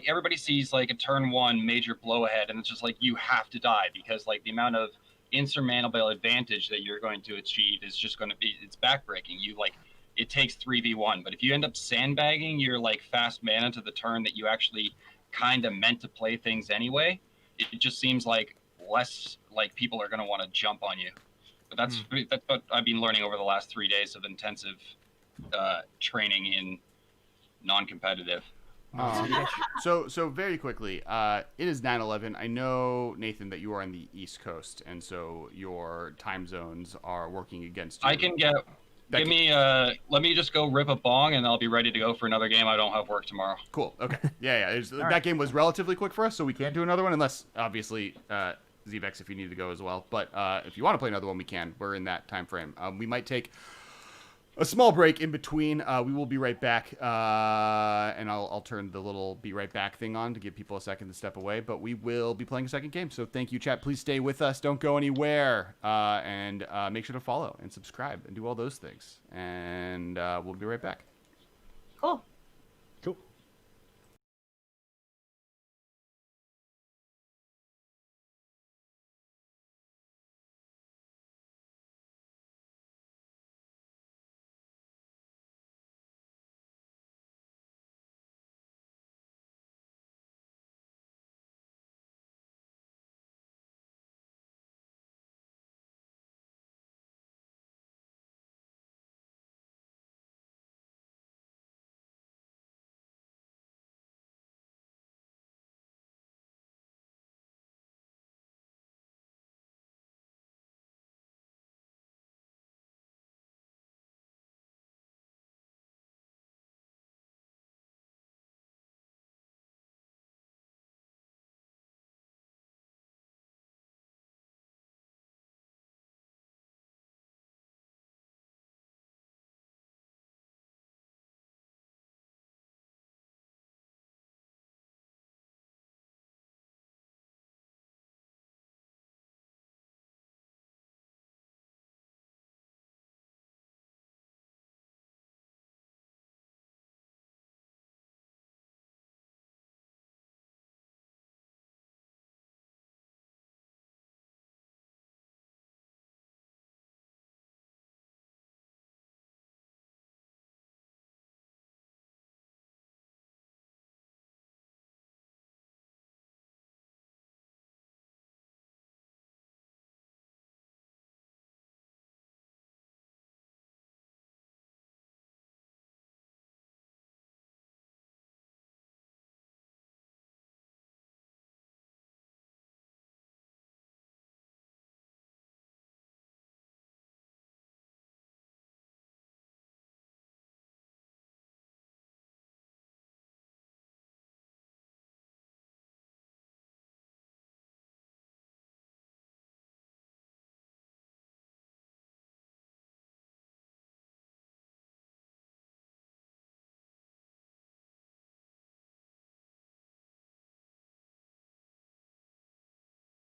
everybody sees a turn 1 major blow ahead and it's just you have to die because the amount of insurmountable advantage that you're going to achieve is just going to be, it's backbreaking. It takes 3v1, but if you end up sandbagging your fast mana to the turn that you actually kind of meant to play things anyway, it just seems less people are going to want to jump on you. But that's what I've been learning over the last 3 days of intensive training in non-competitive. So very quickly, it is 9/11. I know, Nathan, that you are on the East Coast, and so your time zones are working against you. I can let me just go rip a bong and I'll be ready to go for another game. I don't have work tomorrow. Cool. Okay. Yeah. That game was relatively quick for us, so we can't do another one unless, obviously, Zbexx, if you need to go as well. But if you want to play another one, we can. We're in that time frame. We might take a small break in between. We will be right back, and I'll turn the little be right back thing on to give people a second to step away. But we will be playing a second game. So thank you, chat. Please stay with us. Don't go anywhere. And make sure to follow and subscribe and do all those things. And we'll be right back. Cool.